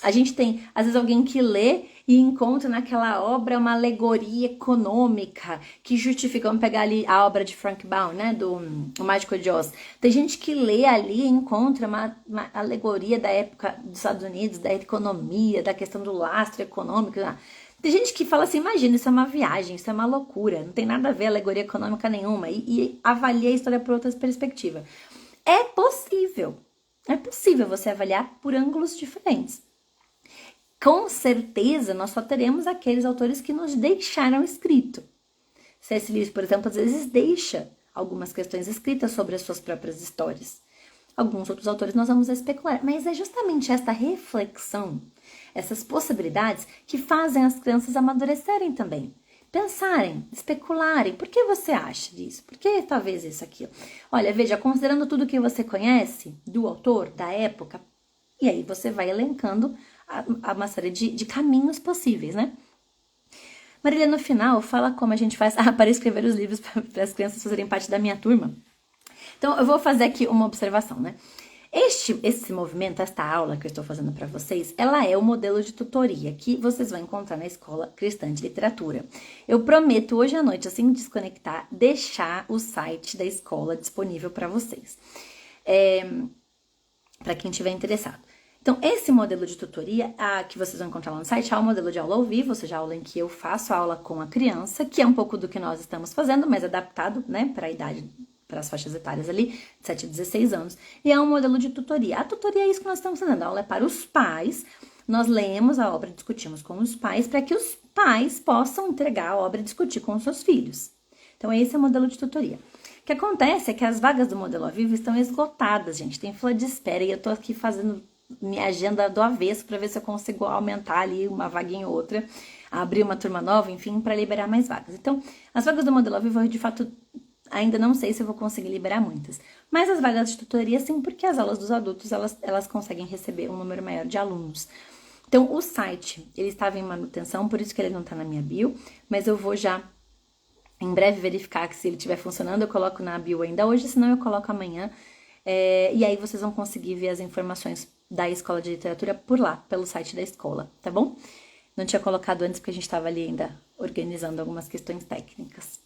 A gente tem, às vezes, alguém que lê e encontra naquela obra uma alegoria econômica que justifica. Vamos pegar ali a obra de Frank Baum, né, do O Mágico de Oz. Tem gente que lê ali e encontra uma alegoria da época dos Estados Unidos, da economia, da questão do lastro econômico. Tem gente que fala assim, imagina, isso é uma viagem, isso é uma loucura, não tem nada a ver alegoria econômica nenhuma, e avalia a história por outras perspectivas. É possível você avaliar por ângulos diferentes. Com certeza, nós só teremos aqueles autores que nos deixaram escrito. C.S. Lewis, por exemplo, às vezes deixa algumas questões escritas sobre as suas próprias histórias. Alguns outros autores nós vamos especular, mas é justamente esta reflexão, essas possibilidades que fazem as crianças amadurecerem também. Pensarem, especularem, por que você acha disso? Por que talvez isso, aquilo? Olha, veja, considerando tudo que você conhece do autor, da época, e aí você vai elencando uma série de caminhos possíveis, né? Marília, no final, fala como a gente faz para escrever os livros para as crianças fazerem parte da minha turma. Então, eu vou fazer aqui uma observação, né? Esse movimento, esta aula que eu estou fazendo para vocês, ela é o modelo de tutoria que vocês vão encontrar na Escola Cristã de Literatura. Eu prometo hoje à noite, assim que desconectar, deixar o site da escola disponível para vocês. Para quem estiver interessado. Então, esse modelo de tutoria que vocês vão encontrar lá no site é o modelo de aula ao vivo, ou seja, a aula em que eu faço a aula com a criança, que é um pouco do que nós estamos fazendo, mas adaptado, né, para a idade, para as faixas etárias ali, de 7 a 16 anos. E é um modelo de tutoria. A tutoria é isso que nós estamos fazendo. A aula é para os pais. Nós lemos a obra e discutimos com os pais para que os pais possam entregar a obra e discutir com os seus filhos. Então, esse é o modelo de tutoria. O que acontece é que as vagas do modelo ao vivo estão esgotadas, gente. Tem fila de espera e eu tô aqui fazendo minha agenda do avesso para ver se eu consigo aumentar ali uma vaguinha ou outra, abrir uma turma nova, enfim, para liberar mais vagas. Então, as vagas do modelo ao vivo, eu de fato ainda não sei se eu vou conseguir liberar muitas. Mas as vagas de tutoria, sim, porque as aulas dos adultos, elas conseguem receber um número maior de alunos. Então, o site, ele estava em manutenção, por isso que ele não está na minha bio, mas eu vou já em breve verificar que se ele estiver funcionando, eu coloco na bio ainda hoje, senão eu coloco amanhã. E aí vocês vão conseguir ver as informações da Escola de Literatura por lá, pelo site da escola, tá bom? Não tinha colocado antes porque a gente estava ali ainda organizando algumas questões técnicas.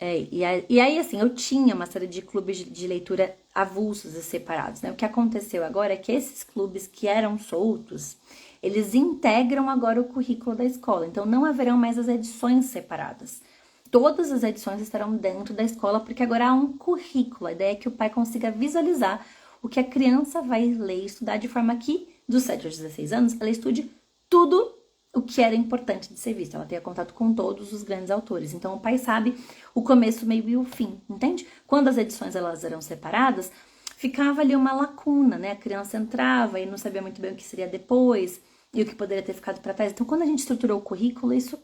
E aí, assim, eu tinha uma série de clubes de leitura avulsos e separados, né? O que aconteceu agora é que esses clubes que eram soltos, eles integram agora o currículo da escola, então não haverão mais as edições separadas. Todas as edições estarão dentro da escola, porque agora há um currículo. A ideia é que o pai consiga visualizar o que a criança vai ler e estudar, de forma que, dos 7 aos 16 anos, ela estude tudo o que era importante de ser visto. Ela tenha contato com todos os grandes autores. Então, o pai sabe o começo, o meio e o fim, entende? Quando as edições elas eram separadas, ficava ali uma lacuna, né? A criança entrava e não sabia muito bem o que seria depois e o que poderia ter ficado para trás. Então, quando a gente estruturou o currículo, isso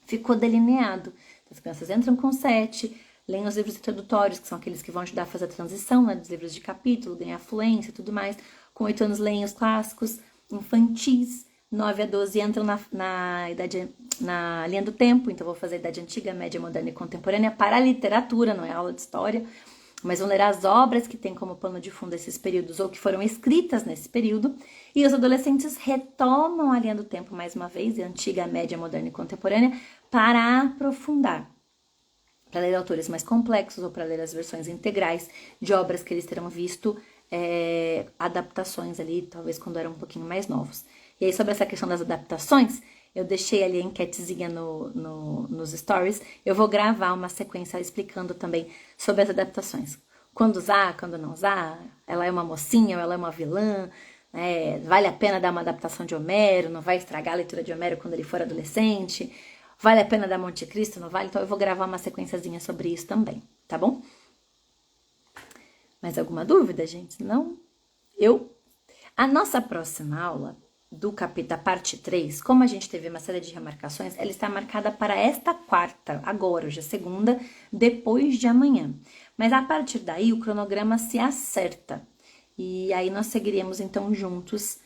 ficou delineado. Então, as crianças entram com 7, leem os livros introdutórios, que são aqueles que vão ajudar a fazer a transição, né, dos livros de capítulo, ganhar fluência e tudo mais. Com 8 anos leem os clássicos infantis, 9 a 12 entram na linha do tempo, então vou fazer a idade antiga, média, moderna e contemporânea para a literatura, não é aula de história, mas vão ler as obras que têm como pano de fundo esses períodos ou que foram escritas nesse período, e os adolescentes retomam a linha do tempo mais uma vez, a antiga, média, moderna e contemporânea, para aprofundar, para ler autores mais complexos ou para ler as versões integrais de obras que eles terão visto, adaptações ali, talvez quando eram um pouquinho mais novos. E aí, sobre essa questão das adaptações, eu deixei ali a enquetezinha nos stories. Eu vou gravar uma sequência explicando também sobre as adaptações. Quando usar, quando não usar, ela é uma mocinha ou ela é uma vilã, vale a pena dar uma adaptação de Homero, não vai estragar a leitura de Homero quando ele for adolescente, vale a pena dar Monte Cristo, não vale? Então eu vou gravar uma sequenciazinha sobre isso também, tá bom? Mais alguma dúvida, gente? Não? A nossa próxima aula da parte 3, como a gente teve uma série de remarcações, ela está marcada para esta quarta, agora, hoje é segunda, depois de amanhã. Mas a partir daí o cronograma se acerta. E aí nós seguiremos então juntos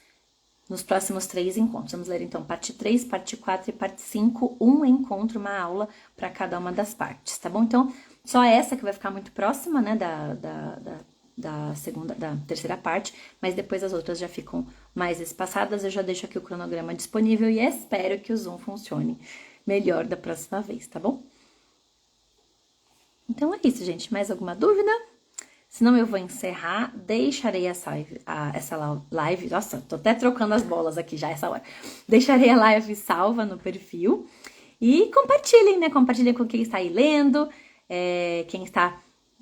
nos próximos 3 encontros. Vamos ler então parte 3, parte 4 e parte 5, um encontro, uma aula para cada uma das partes, tá bom? Então, só essa que vai ficar muito próxima, né, da terceira parte, mas depois as outras já ficam mais espaçadas. Eu já deixo aqui o cronograma disponível e espero que o Zoom funcione melhor da próxima vez, tá bom? Então é isso, gente. Mais alguma dúvida? Senão eu vou encerrar, deixarei essa live, nossa, tô até trocando as bolas aqui já essa hora. Deixarei a live salva no perfil e compartilhem, né? Compartilhem com quem está aí lendo, quem está,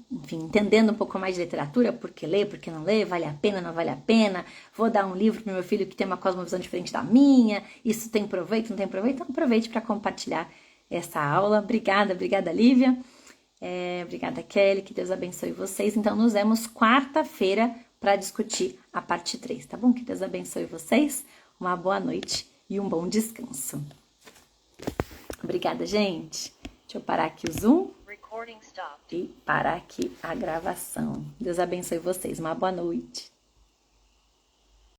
enfim, entendendo um pouco mais de literatura, por que lê, por que não lê, vale a pena, não vale a pena. Vou dar um livro pro meu filho que tem uma cosmovisão diferente da minha, isso tem proveito, não tem proveito? Então aproveite para compartilhar essa aula. Obrigada, Lívia. Obrigada, Kelly, que Deus abençoe vocês. Então, nos vemos quarta-feira para discutir a parte 3, tá bom? Que Deus abençoe vocês, uma boa noite e um bom descanso. Obrigada, gente. Deixa eu parar aqui o Zoom e parar aqui a gravação. Deus abençoe vocês, uma boa noite.